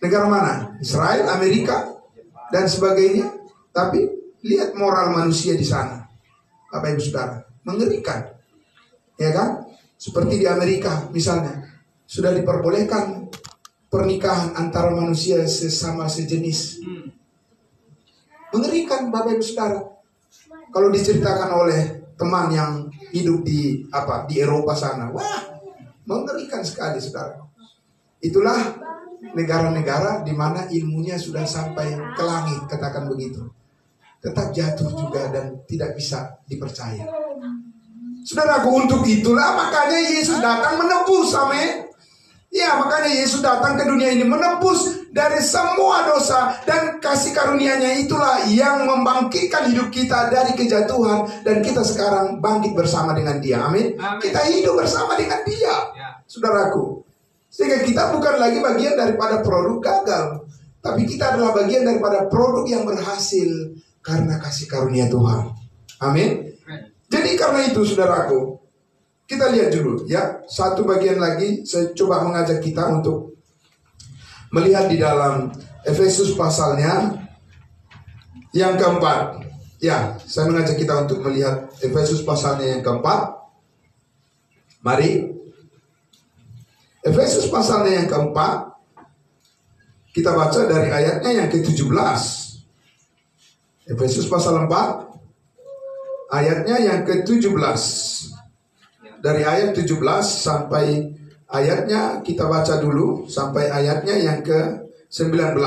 A: Negara mana? Israel, Amerika, dan sebagainya. Tapi lihat moral manusia di sana, Bapak Ibu Saudara, mengerikan. Ya kan? Seperti di Amerika misalnya, sudah diperbolehkan pernikahan antara manusia sesama sejenis. Mengerikan, Bapak Ibu Saudara. Kalau diceritakan oleh teman yang hidup di Eropa sana, wah, mengerikan sekali, Saudara. Itulah negara-negara di mana ilmunya sudah sampai ke langit, katakan begitu. Tetap jatuh juga dan tidak bisa dipercaya. Saudaraku, untuk itulah makanya Yesus datang menebus, amin. Ya, makanya Yesus datang ke dunia ini menebus dari semua dosa, dan kasih karunia-Nya itulah yang membangkitkan hidup kita dari kejatuhan, dan kita sekarang bangkit bersama dengan Dia. Amin. Kita hidup bersama dengan Dia, saudaraku. Sehingga kita bukan lagi bagian daripada produk gagal, tapi kita adalah bagian daripada produk yang berhasil karena kasih karunia Tuhan. Amin. Jadi karena itu, saudaraku, kita lihat dulu ya, satu bagian lagi. Saya coba mengajak kita untuk melihat di dalam Efesus pasalnya yang keempat. Ya, saya mengajak kita untuk melihat Efesus pasalnya yang keempat. Mari, Efesus pasalnya yang keempat, kita baca dari ayatnya yang ke-17. Efesus pasal 4 ayatnya yang ke-17. Dari ayat 17 sampai ayatnya kita baca dulu sampai ayatnya yang ke-19.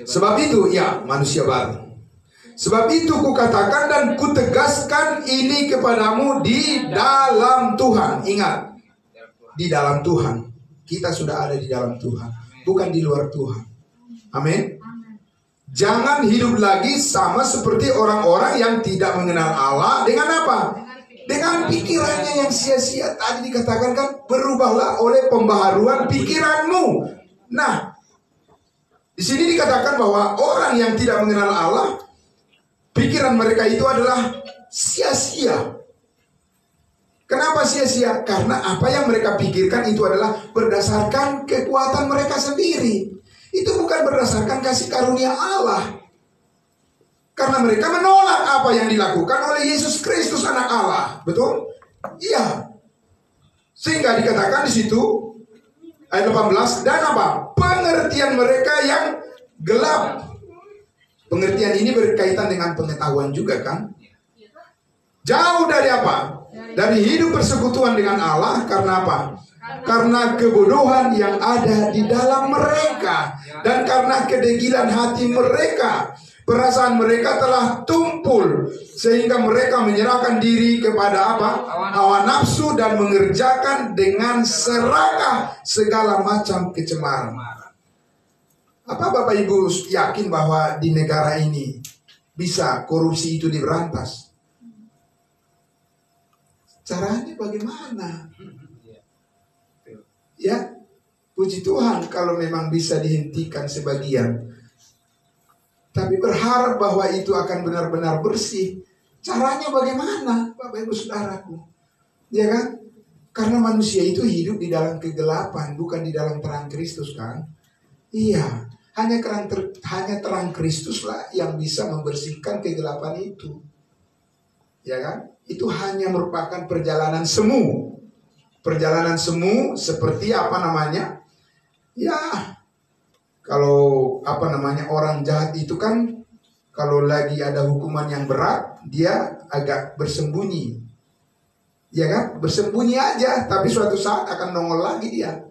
A: Sebab itu, ya, manusia baru. Sebab itu kukatakan dan kutegaskan ini kepadamu di dalam Tuhan. Ingat, di dalam Tuhan. Kita sudah ada di dalam Tuhan, bukan di luar Tuhan. Amin. Jangan hidup lagi sama seperti orang-orang yang tidak mengenal Allah. Dengan apa? Dengan pikirannya yang sia-sia. Tadi dikatakan kan, berubahlah oleh pembaharuan pikiranmu. Nah, di sini dikatakan bahwa orang yang tidak mengenal Allah, pikiran mereka itu adalah sia-sia. Kenapa sia-sia? Karena apa yang mereka pikirkan itu adalah berdasarkan kekuatan mereka sendiri. Itu bukan berdasarkan kasih karunia Allah. Karena mereka menolak apa yang dilakukan oleh Yesus Kristus anak Allah. Betul? Iya. Sehingga dikatakan di situ ayat 18, dan apa? Pengertian mereka yang gelap. Pengertian ini berkaitan dengan pengetahuan juga kan? Jauh dari apa? Dari hidup persekutuan dengan Allah. Karena apa? Karena kebodohan yang ada di dalam mereka. Dan karena kedegilan hati mereka. Perasaan mereka telah tumpul. Sehingga mereka menyerahkan diri kepada apa? Hawa nafsu, dan mengerjakan dengan serakah segala macam kecemaran. Apa Bapak Ibu yakin bahwa di negara ini bisa korupsi itu diberantas? Caranya bagaimana? Ya, puji Tuhan kalau memang bisa dihentikan sebagian. Tapi berharap bahwa itu akan benar-benar bersih. Caranya bagaimana, Bapak Ibu Saudaraku? Ya kan? Karena manusia itu hidup di dalam kegelapan, bukan di dalam terang Kristus kan? Iya, hanya terang Kristus lah yang bisa membersihkan kegelapan itu. Ya kan? Itu hanya merupakan perjalanan semu. Perjalanan semu seperti apa namanya? Ya, kalau apa namanya, orang jahat itu kan kalau lagi ada hukuman yang berat, dia agak bersembunyi. Ya kan? Bersembunyi aja, tapi suatu saat akan nongol lagi dia.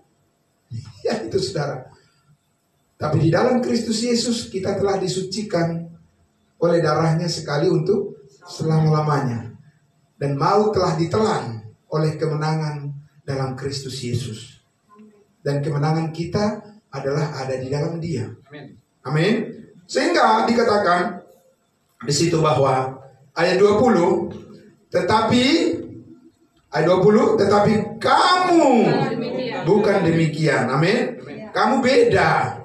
A: Ya itu saudara. Tapi di dalam Kristus Yesus kita telah disucikan oleh darahnya sekali untuk selama-lamanya. Dan maut telah ditelan oleh kemenangan dalam Kristus Yesus. Dan kemenangan kita adalah ada di dalam Dia. Amin. Sehingga dikatakan di situ bahwa ayat 20, tetapi kamu bukan demikian. Amin. Kamu beda.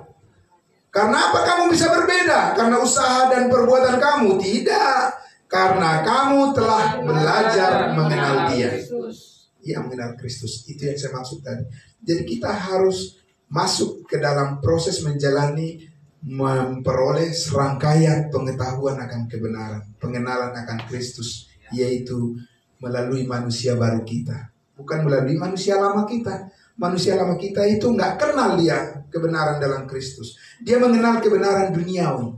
A: Karena apa kamu bisa berbeda? Karena usaha dan perbuatan kamu? Tidak. Karena kamu telah belajar mengenal Dia. Ia mengenal Kristus. Itu yang saya maksud tadi. Jadi kita harus masuk ke dalam proses menjalani, memperoleh serangkaian pengetahuan akan kebenaran, pengenalan akan Kristus, yaitu melalui manusia baru kita, bukan melalui manusia lama kita. Manusia lama kita itu nggak kenal dia kebenaran dalam Kristus. Dia mengenal kebenaran duniawi,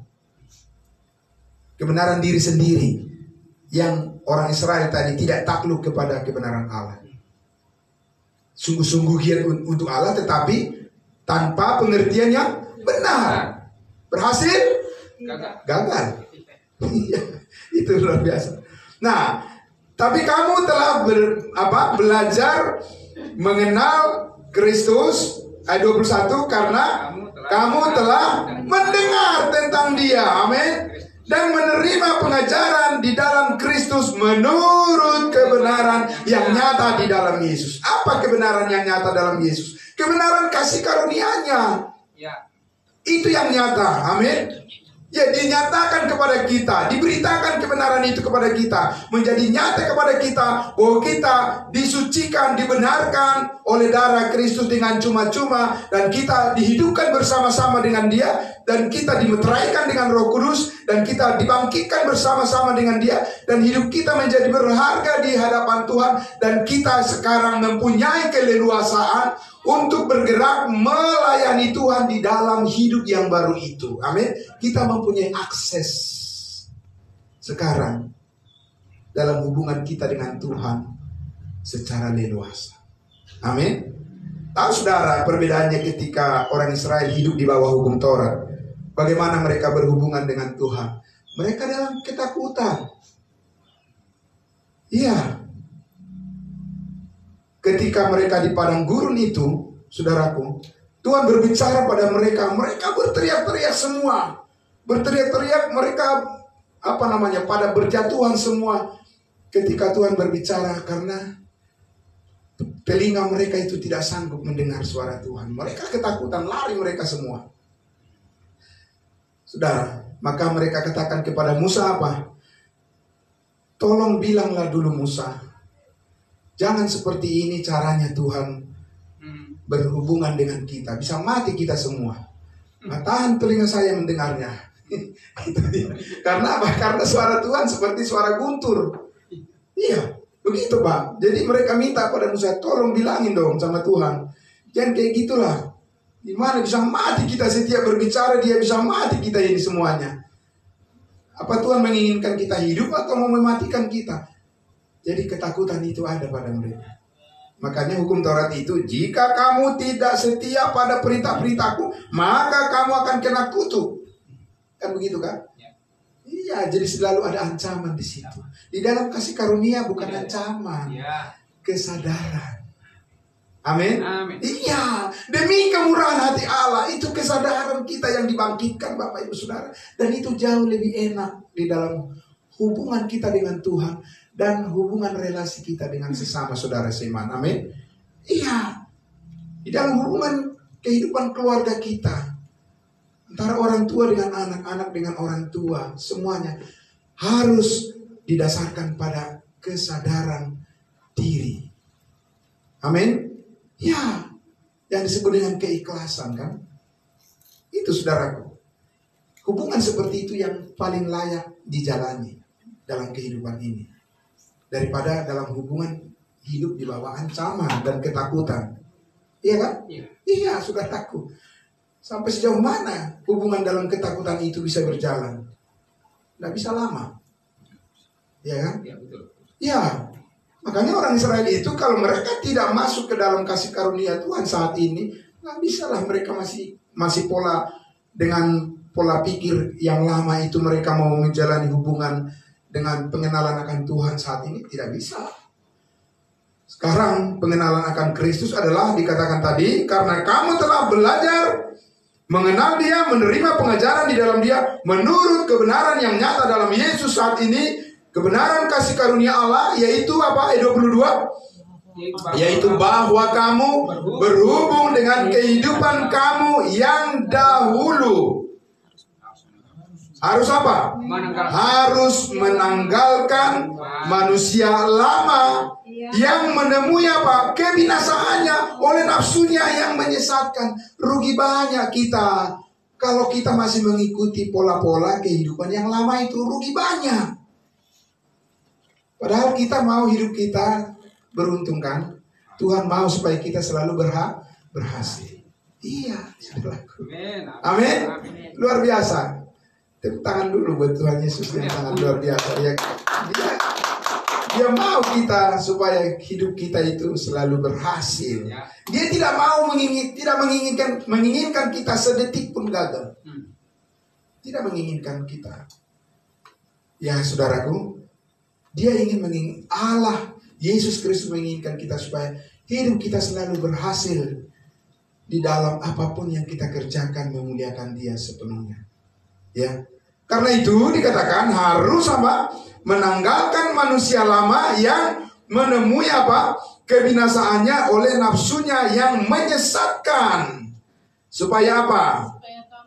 A: kebenaran diri sendiri, yang orang Israel tadi tidak takluk kepada kebenaran Allah. Sungguh-sungguh giat untuk Allah, tetapi tanpa pengertian yang benar. Berhasil? Gagal. Itu luar biasa. Nah, tapi kamu telah belajar mengenal Kristus, ayat 21, karena kamu telah mendengar tentang Dia, amin, dan menerima pengajaran di dalam Kristus menurut kebenaran yang nyata di dalam Yesus. Apa kebenaran yang nyata dalam Yesus? Kebenaran kasih karunia-Nya. Itu yang nyata, amin. Ya, dinyatakan kepada kita, diberitakan kebenaran itu kepada kita, menjadi nyata kepada kita bahwa kita disucikan, dibenarkan oleh darah Kristus dengan cuma-cuma, dan kita dihidupkan bersama-sama dengan Dia, dan kita dimeteraikan dengan Roh Kudus, dan kita dibangkitkan bersama-sama dengan Dia, dan hidup kita menjadi berharga di hadapan Tuhan, dan kita sekarang mempunyai keleluasaan untuk bergerak melayani Tuhan di dalam hidup yang baru itu. Amin. Kita mempunyai akses. sekarang dalam hubungan kita dengan Tuhan secara leluasa. Amin. Tahu saudara perbedaannya ketika orang Israel hidup di bawah hukum Taurat? Bagaimana mereka berhubungan dengan Tuhan? Mereka dalam ketakutan. Iya. Ketika mereka di padang gurun itu, saudaraku, Tuhan berbicara pada mereka. Mereka berteriak-teriak semua. Berteriak-teriak mereka pada berjatuhan semua ketika Tuhan berbicara, karena telinga mereka itu tidak sanggup mendengar suara Tuhan. Mereka ketakutan, lari mereka semua. Saudara, maka mereka katakan kepada Musa apa? Tolong bilanglah dulu Musa, jangan seperti ini caranya Tuhan berhubungan dengan kita. Bisa mati kita semua. Nah, tahan telinga saya mendengarnya. Karena apa? Karena suara Tuhan seperti suara guntur. Iya, begitu Pak. Jadi mereka minta pada Musa, tolong bilangin dong sama Tuhan. Jangan kayak gitulah. Gimana bisa mati kita setiap berbicara, dia bisa mati kita ini semuanya. Apa Tuhan menginginkan kita hidup atau mau mematikan kita? Jadi ketakutan itu ada pada mereka. Makanya hukum Taurat itu, jika kamu tidak setia pada perintah-perintahku, maka kamu akan kena kutuk. Kan begitu kan? Iya, jadi selalu ada ancaman di situ. Di dalam kasih karunia bukan ancaman, kesadaran. Amin. Iya, demi kemurahan hati Allah, itu kesadaran kita yang dibangkitkan Bapak Ibu Saudara. Dan itu jauh lebih enak di dalam hubungan kita dengan Tuhan dan hubungan relasi kita dengan sesama saudara seiman. Amin. Iya, di dalam hubungan kehidupan keluarga kita, antara orang tua dengan anak, anak dengan orang tua, semuanya harus didasarkan pada kesadaran diri. Amin. Ya, yang disebut dengan keikhlasan kan? Itu saudaraku. Hubungan seperti itu yang paling layak dijalani dalam kehidupan ini. Daripada dalam hubungan hidup di bawah ancaman dan ketakutan. Iya kan? Iya, sudah takut. Sampai sejauh mana hubungan dalam ketakutan itu bisa berjalan? Tidak bisa lama. Iya kan? Iya, betul. Iya. Makanya orang Israel itu kalau mereka tidak masuk ke dalam kasih karunia Tuhan saat ini, nggak bisa lah, mereka masih dengan pola pikir yang lama itu. Mereka mau menjalani hubungan dengan pengenalan akan Tuhan saat ini, tidak bisa. Sekarang pengenalan akan Kristus adalah dikatakan tadi, karena kamu telah belajar mengenal Dia, menerima pengajaran di dalam Dia, menurut kebenaran yang nyata dalam Yesus saat ini. Kebenaran kasih karunia Allah yaitu apa? Ayat 22, yaitu bahwa kamu berhubung dengan kehidupan kamu yang dahulu. Harus apa? Harus menanggalkan manusia lama yang menemui apa? Kebinasaannya oleh nafsunya yang menyesatkan. Rugi banyak kita kalau kita masih mengikuti pola-pola kehidupan yang lama itu, rugi banyak. Padahal kita mau hidup kita beruntung kan? Tuhan mau supaya kita selalu berhasil. Iya, saudaraku. Amin. Luar biasa. Tepuk tangan dulu buat Tuhan Yesus yang sangat luar biasa. Dia mau kita supaya hidup kita itu selalu berhasil. Dia tidak mau menginginkan kita sedetik pun gagal. Tidak menginginkan kita. Ya, saudaraku. Dia ingin Allah, Yesus Kristus menginginkan kita supaya hidup kita selalu berhasil di dalam apapun yang kita kerjakan, memuliakan Dia sepenuhnya. Ya, karena itu dikatakan harus apa? Menanggalkan manusia lama yang menemui apa? Kebinasaannya oleh nafsunya yang menyesatkan. Supaya apa?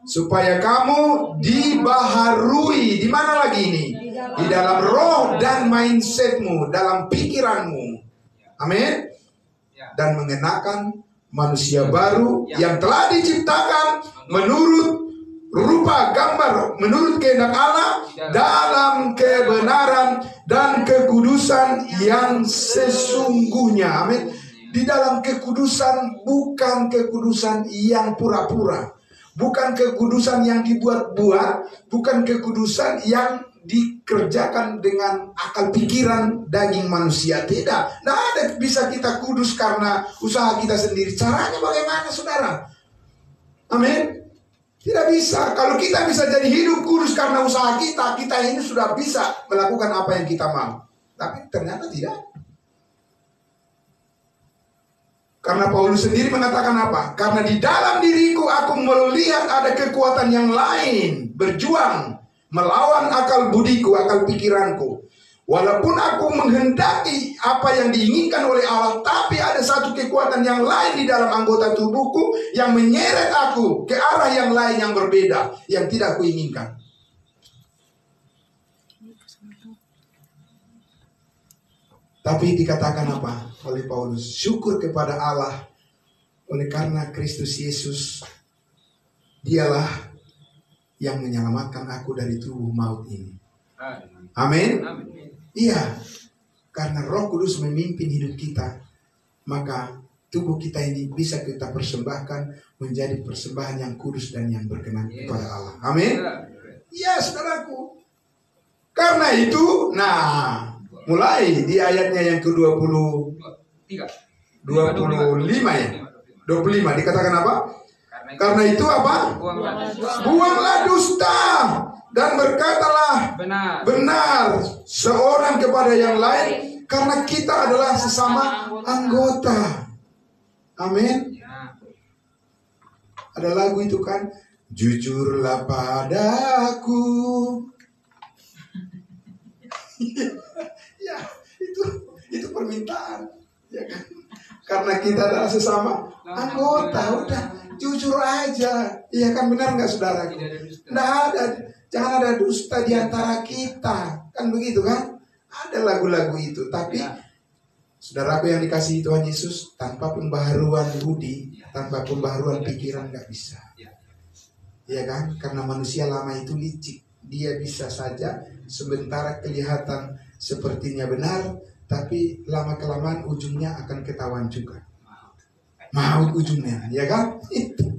A: Supaya kamu dibaharui. Di mana lagi ini? Di dalam roh dan mindsetmu, dalam pikiranmu. Amin. Dan mengenakan manusia baru yang telah diciptakan menurut rupa gambar, menurut kehendak Allah, dalam kebenaran dan kekudusan yang sesungguhnya. Amin. Di dalam kekudusan, bukan kekudusan yang pura-pura, bukan kekudusan yang dibuat-buat, bukan kekudusan yang dikerjakan dengan akal pikiran daging manusia. Tidak. Tidak ada bisa kita kudus karena usaha kita sendiri. Caranya bagaimana, saudara? Amin. Tidak bisa. Kalau kita bisa jadi hidup kudus karena usaha kita, kita ini sudah bisa melakukan apa yang kita mau. Tapi ternyata tidak. Karena Paulus sendiri mengatakan apa? Karena di dalam diriku aku melihat ada kekuatan yang lain berjuang melawan akal budiku, akal pikiranku. Walaupun aku menghendaki apa yang diinginkan oleh Allah, tapi ada satu kekuatan yang lain di dalam anggota tubuhku yang menyeret aku ke arah yang lain yang berbeda, yang tidak aku inginkan. Tapi dikatakan apa oleh Paulus? Syukur kepada Allah oleh karena Kristus Yesus, dialah yang menyelamatkan aku dari tubuh maut ini. Amin. Iya, karena Roh Kudus memimpin hidup kita, maka tubuh kita ini bisa kita persembahkan menjadi persembahan yang kudus dan yang berkenan kepada Allah. Amin. Iya, saudaraku. Karena itu, nah, mulai di ayatnya yang ke-25 ya. 25 dikatakan apa? Karena itu apa? Buanglah dusta dan berkatalah benar seorang kepada yang lain, karena kita adalah sesama anggota. Amin. Ada lagu itu kan, jujurlah padaku. Ya, itu permintaan, ya kan? Karena kita adalah sesama anggota, udah jujur aja, iya kan, benar nggak saudara? Nggak ada, jangan ada dusta di antara kita, kan begitu kan? Ada lagu-lagu itu, tapi saudaraku yang dikasihi Tuhan Yesus, tanpa pembaharuan budi, tanpa pembaharuan pikiran nggak bisa, ya kan? Karena manusia lama itu licik, dia bisa saja sementara kelihatan sepertinya benar, tapi lama-kelamaan ujungnya akan ketahuan juga. Maut ujungnya, ya kan? Itu.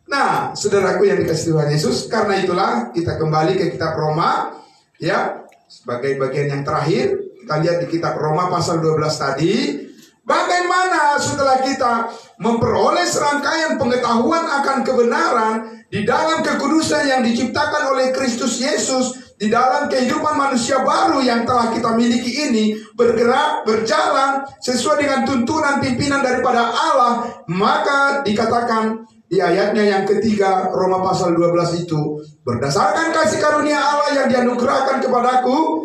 A: Nah, saudaraku yang dikasihi Tuhan Yesus, karena itulah kita kembali ke kitab Roma, ya, sebagai bagian yang terakhir. Kita lihat di kitab Roma pasal 12 tadi, bagaimana setelah kita memperoleh serangkaian pengetahuan akan kebenaran di dalam kekudusan yang diciptakan oleh Kristus Yesus, di dalam kehidupan manusia baru yang telah kita miliki ini, bergerak, berjalan sesuai dengan tuntunan pimpinan daripada Allah, maka dikatakan di ayatnya yang ketiga Roma pasal 12 itu, berdasarkan kasih karunia Allah yang dianugerahkan kepadaku,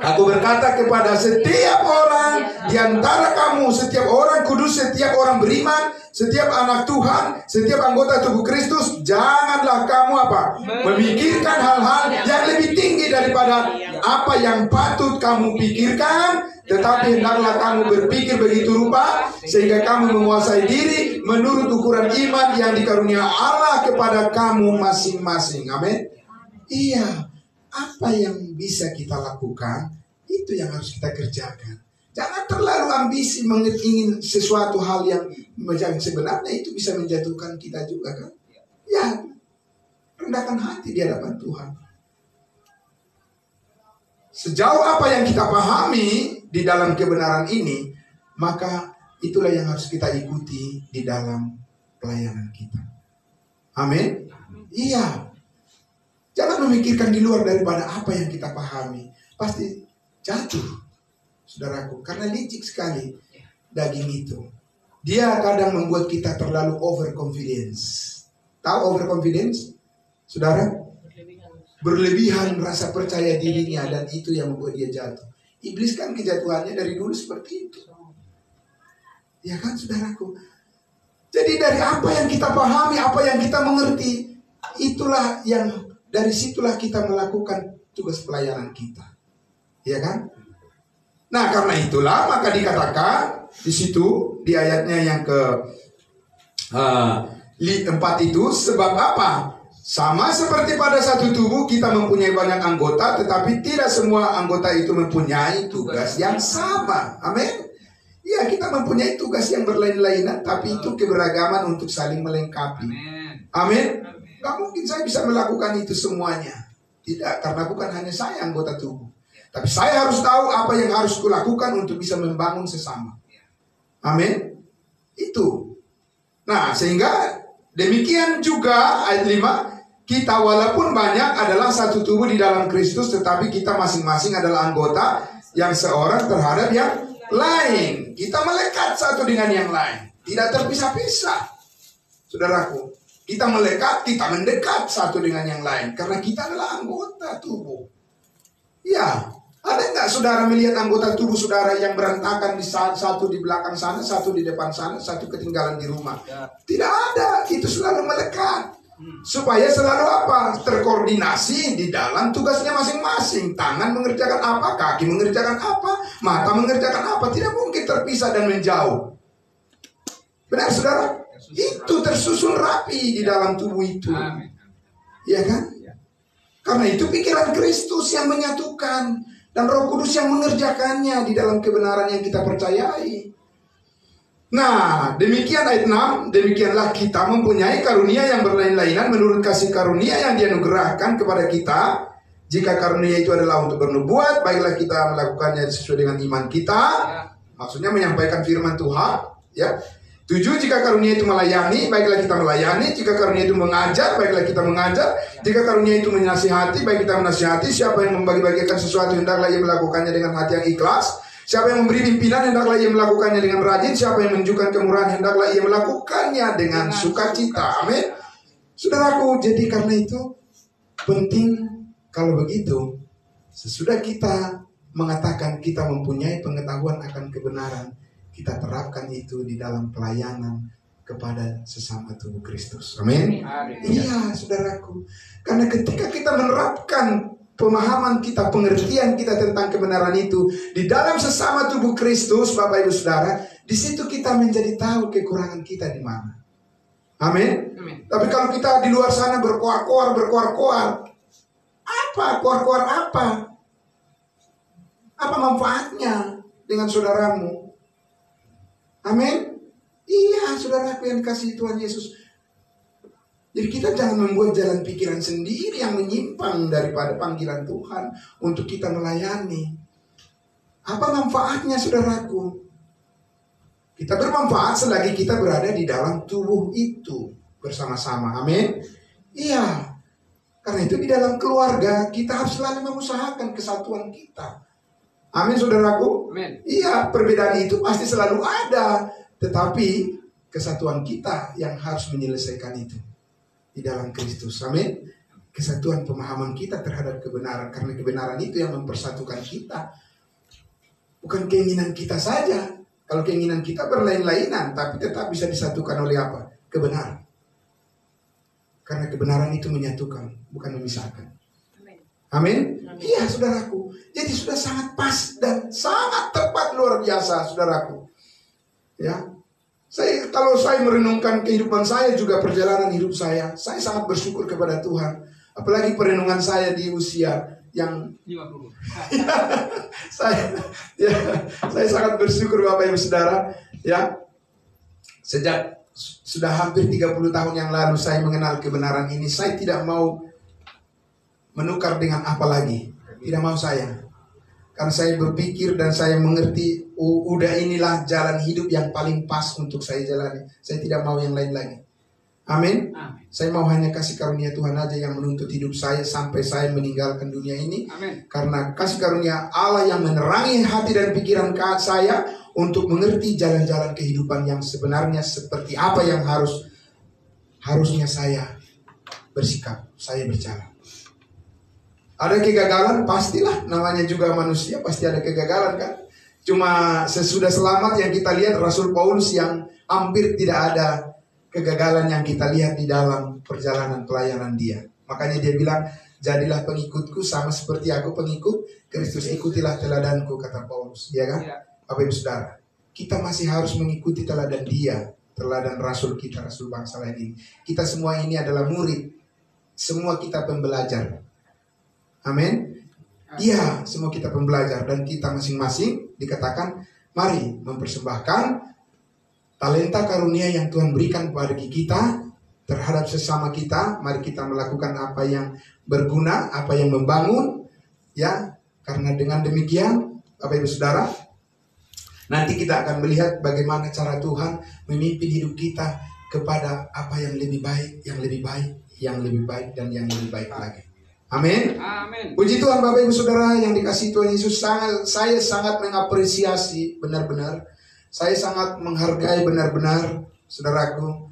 A: aku berkata kepada setiap orang di antara kamu, setiap orang kudus, setiap orang beriman, setiap anak Tuhan, setiap anggota tubuh Kristus, janganlah kamu apa? Memikirkan hal-hal yang lebih tinggi daripada apa yang patut kamu pikirkan, tetapi hendaklah kamu berpikir begitu rupa sehingga kamu menguasai diri menurut ukuran iman yang dikarunia Allah kepada kamu masing-masing. Amin. Iya, apa yang bisa kita lakukan, itu yang harus kita kerjakan. Jangan terlalu ambisi ingin sesuatu hal yang sebenarnya itu bisa menjatuhkan kita juga kan. Ya, rendahkan hati di hadapan Tuhan. Sejauh apa yang kita pahami di dalam kebenaran ini, maka itulah yang harus kita ikuti di dalam pelayanan kita. Amin. Iya. Jangan memikirkan di luar daripada apa yang kita pahami. Pasti jatuh, saudaraku, karena licik sekali daging itu. Dia kadang membuat kita terlalu overconfidence. Tahu overconfidence, saudara? Berlebihan rasa percaya dirinya, dan itu yang membuat dia jatuh. Iblis kan kejatuhannya dari dulu seperti itu. Ya kan, saudaraku? Jadi dari apa yang kita pahami, apa yang kita mengerti, itulah yang dari situlah kita melakukan tugas pelayanan kita. Ya kan? Nah, karena itulah maka dikatakan di situ di ayatnya yang ke-4 itu, sebab apa? Sama seperti pada satu tubuh kita mempunyai banyak anggota, tetapi tidak semua anggota itu mempunyai tugas yang sama. Amin. Ya, kita mempunyai tugas yang berlain-lainan, tapi itu keberagaman untuk saling melengkapi. Amin. Gak mungkin saya bisa melakukan itu semuanya. Tidak, karena bukan hanya saya anggota tubuh. Tapi saya harus tahu apa yang harus kulakukan untuk bisa membangun sesama. Amin. Itu. Nah, sehingga demikian juga ayat 5, kita walaupun banyak adalah satu tubuh di dalam Kristus, tetapi kita masing-masing adalah anggota yang seorang terhadap yang lain. Kita melekat satu dengan yang lain, tidak terpisah-pisah. Saudaraku, kita melekat, kita mendekat satu dengan yang lain, karena kita adalah anggota tubuh. Ya, ada nggak saudara melihat anggota tubuh saudara yang berantakan di satu di belakang sana, satu di depan sana, satu ketinggalan di rumah? Tidak ada, itu selalu melekat. Supaya selalu apa? Terkoordinasi di dalam tugasnya masing-masing. Tangan mengerjakan apa, kaki mengerjakan apa, mata mengerjakan apa. Tidak mungkin terpisah dan menjauh. Benar saudara? Itu tersusun rapi di dalam tubuh itu. Iya kan? Karena itu pikiran Kristus yang menyatukan, dan Roh Kudus yang mengerjakannya di dalam kebenaran yang kita percayai. Nah, demikian ayat 6, demikianlah kita mempunyai karunia yang berlain-lainan menurut kasih karunia yang dianugerahkan kepada kita. Jika karunia itu adalah untuk bernubuat, baiklah kita melakukannya sesuai dengan iman kita. Maksudnya menyampaikan firman Tuhan, ya. 7, jika karunia itu melayani, baiklah kita melayani. Jika karunia itu mengajar, baiklah kita mengajar. Jika karunia itu menasihati, baik kita menasihati. Siapa yang membagi-bagikan sesuatu, hendaklah ia melakukannya dengan hati yang ikhlas. Siapa yang memberi pimpinan, hendaklah ia melakukannya dengan rajin. Siapa yang menunjukkan kemurahan, hendaklah ia melakukannya dengan sukacita. Amin. Saudaraku, jadi karena itu penting kalau begitu, sesudah kita mengatakan kita mempunyai pengetahuan akan kebenaran, kita terapkan itu di dalam pelayanan kepada sesama tubuh Kristus. Amin. Iya, saudaraku. Karena ketika kita menerapkan pemahaman kita, pengertian kita tentang kebenaran itu di dalam sesama tubuh Kristus, Bapak Ibu Saudara, di situ kita menjadi tahu kekurangan kita di mana. Amin. Tapi kalau kita di luar sana berkoar-koar, apa? Koar-koar apa? Apa manfaatnya dengan saudaramu? Amin. Iya, saudara yang kasih Tuhan Yesus. Jadi kita jangan membuat jalan pikiran sendiri yang menyimpang daripada panggilan Tuhan untuk kita melayani. Apa manfaatnya, saudaraku? Kita bermanfaat selagi kita berada di dalam tubuh itu bersama-sama. Amin. Iya. Karena itu di dalam keluarga kita harus selalu mengusahakan kesatuan kita. Amin, saudaraku.
B: Amin.
A: Iya, perbedaan itu pasti selalu ada, tetapi kesatuan kita yang harus menyelesaikan itu di dalam Kristus. Amin. Kesatuan pemahaman kita terhadap kebenaran, karena kebenaran itu yang mempersatukan kita. Bukan keinginan kita saja. Kalau keinginan kita berlain-lainan, tapi tetap bisa disatukan oleh apa? Kebenaran. Karena kebenaran itu menyatukan, bukan memisahkan. Amin. Iya, saudaraku. Jadi sudah sangat pas dan sangat tepat, luar biasa, saudaraku. Ya, kalau saya merenungkan kehidupan saya, juga perjalanan hidup saya sangat bersyukur kepada Tuhan. Apalagi perenungan saya di usia yang
B: 50.
A: saya sangat bersyukur, Bapak Ibu Saudara. Ya, sejak sudah hampir 30 tahun yang lalu saya mengenal kebenaran ini. Saya tidak mau menukar dengan apa lagi. Tidak mau saya. Karena saya berpikir dan saya mengerti, udah inilah jalan hidup yang paling pas untuk saya jalani. Saya tidak mau yang lain lagi. Amin. Saya mau hanya kasih karunia Tuhan aja yang menuntut hidup saya sampai saya meninggalkan dunia ini.
B: Amin.
A: Karena kasih karunia Allah yang menerangi hati dan pikiran saya untuk mengerti jalan-jalan kehidupan yang sebenarnya seperti apa yang harusnya saya bersikap, saya berjalan. Ada kegagalan, pastilah, namanya juga manusia, pasti ada kegagalan kan. Cuma sesudah selamat yang kita lihat Rasul Paulus yang hampir tidak ada kegagalan yang kita lihat di dalam perjalanan pelayanan dia. Makanya dia bilang, jadilah pengikutku sama seperti aku pengikut Kristus, ikutilah teladanku, kata Paulus. Ya kan? Bapak Ibu Saudara, kita masih harus mengikuti teladan dia, teladan Rasul kita, Rasul bangsa lain ini. Kita semua ini adalah murid, semua kita pembelajar. Amin. Iya, semua kita pembelajar, dan kita masing-masing dikatakan mari mempersembahkan talenta karunia yang Tuhan berikan kepada kita terhadap sesama kita. Mari kita melakukan apa yang berguna, apa yang membangun, ya. Karena dengan demikian, Bapak Ibu Saudara, nanti kita akan melihat bagaimana cara Tuhan memimpin hidup kita kepada apa yang lebih baik, yang lebih baik, yang lebih baik, dan yang lebih baik lagi. Amin.
B: Amin.
A: Puji Tuhan Bapak Ibu Saudara yang dikasihi Tuhan Yesus. Saya sangat mengapresiasi benar-benar. Saya sangat menghargai benar-benar saudaraku.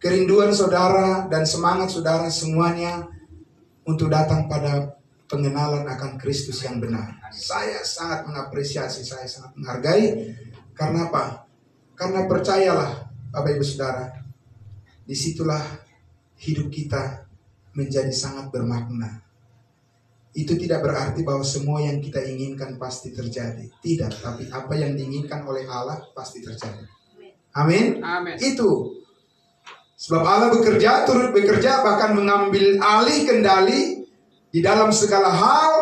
A: Kerinduan saudara dan semangat saudara semuanya untuk datang pada pengenalan akan Kristus yang benar. Saya sangat mengapresiasi, saya sangat menghargai. Karena apa? Karena percayalah Bapak Ibu Saudara, disitulah hidup kita menjadi sangat bermakna. Itu tidak berarti bahwa semua yang kita inginkan pasti terjadi. Tidak, tapi apa yang diinginkan oleh Allah pasti terjadi. Amin.
B: Amin.
A: Itu sebab Allah bekerja, turut bekerja, bahkan mengambil alih kendali di dalam segala hal,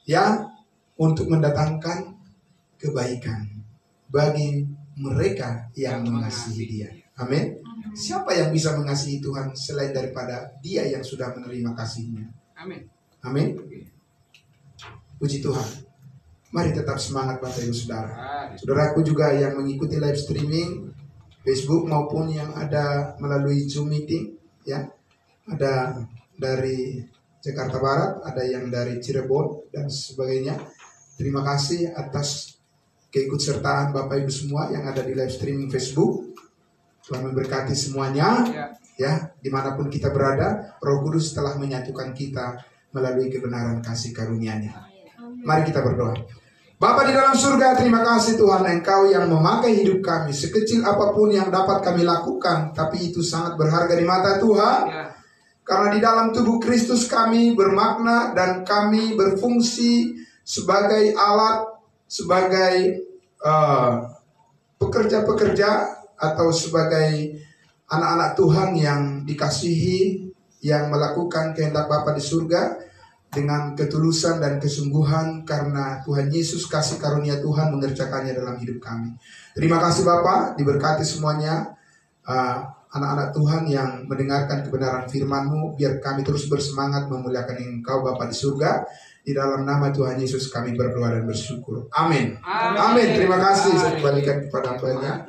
A: ya, untuk mendatangkan kebaikan bagi mereka yang mengasihi Dia. Amin. Siapa yang bisa mengasihi Tuhan selain daripada Dia yang sudah menerima kasih-Nya?
B: Amin.
A: Amin. Puji Tuhan. Mari tetap semangat Bapak Ibu Saudara. Saudaraku juga yang mengikuti live streaming Facebook maupun yang ada melalui Zoom meeting, ya. Ada dari Jakarta Barat, ada yang dari Cirebon dan sebagainya. Terima kasih atas keikutsertaan Bapak Ibu semua yang ada di live streaming Facebook. Tuhan memberkati semuanya, ya, dimanapun kita berada. Roh Kudus telah menyatukan kita melalui kebenaran kasih karunia-Nya. Mari kita berdoa. Bapa di dalam surga, terima kasih Tuhan, Engkau yang memakai hidup kami. Sekecil apapun yang dapat kami lakukan, tapi itu sangat berharga di mata Tuhan. Karena di dalam tubuh Kristus kami bermakna dan kami berfungsi sebagai alat, sebagai pekerja-pekerja atau sebagai anak-anak Tuhan yang dikasihi, yang melakukan kehendak Bapa di surga dengan ketulusan dan kesungguhan, karena Tuhan Yesus kasih karunia Tuhan mengerjakannya dalam hidup kami. Terima kasih Bapa, diberkati semuanya anak-anak Tuhan yang mendengarkan kebenaran firman-Mu. Biar kami terus bersemangat memuliakan Engkau Bapa di surga. Di dalam nama Tuhan Yesus kami berdoa dan bersyukur. Amin. Amin. Terima kasih. Saya kembalikan kepada Bapaknya.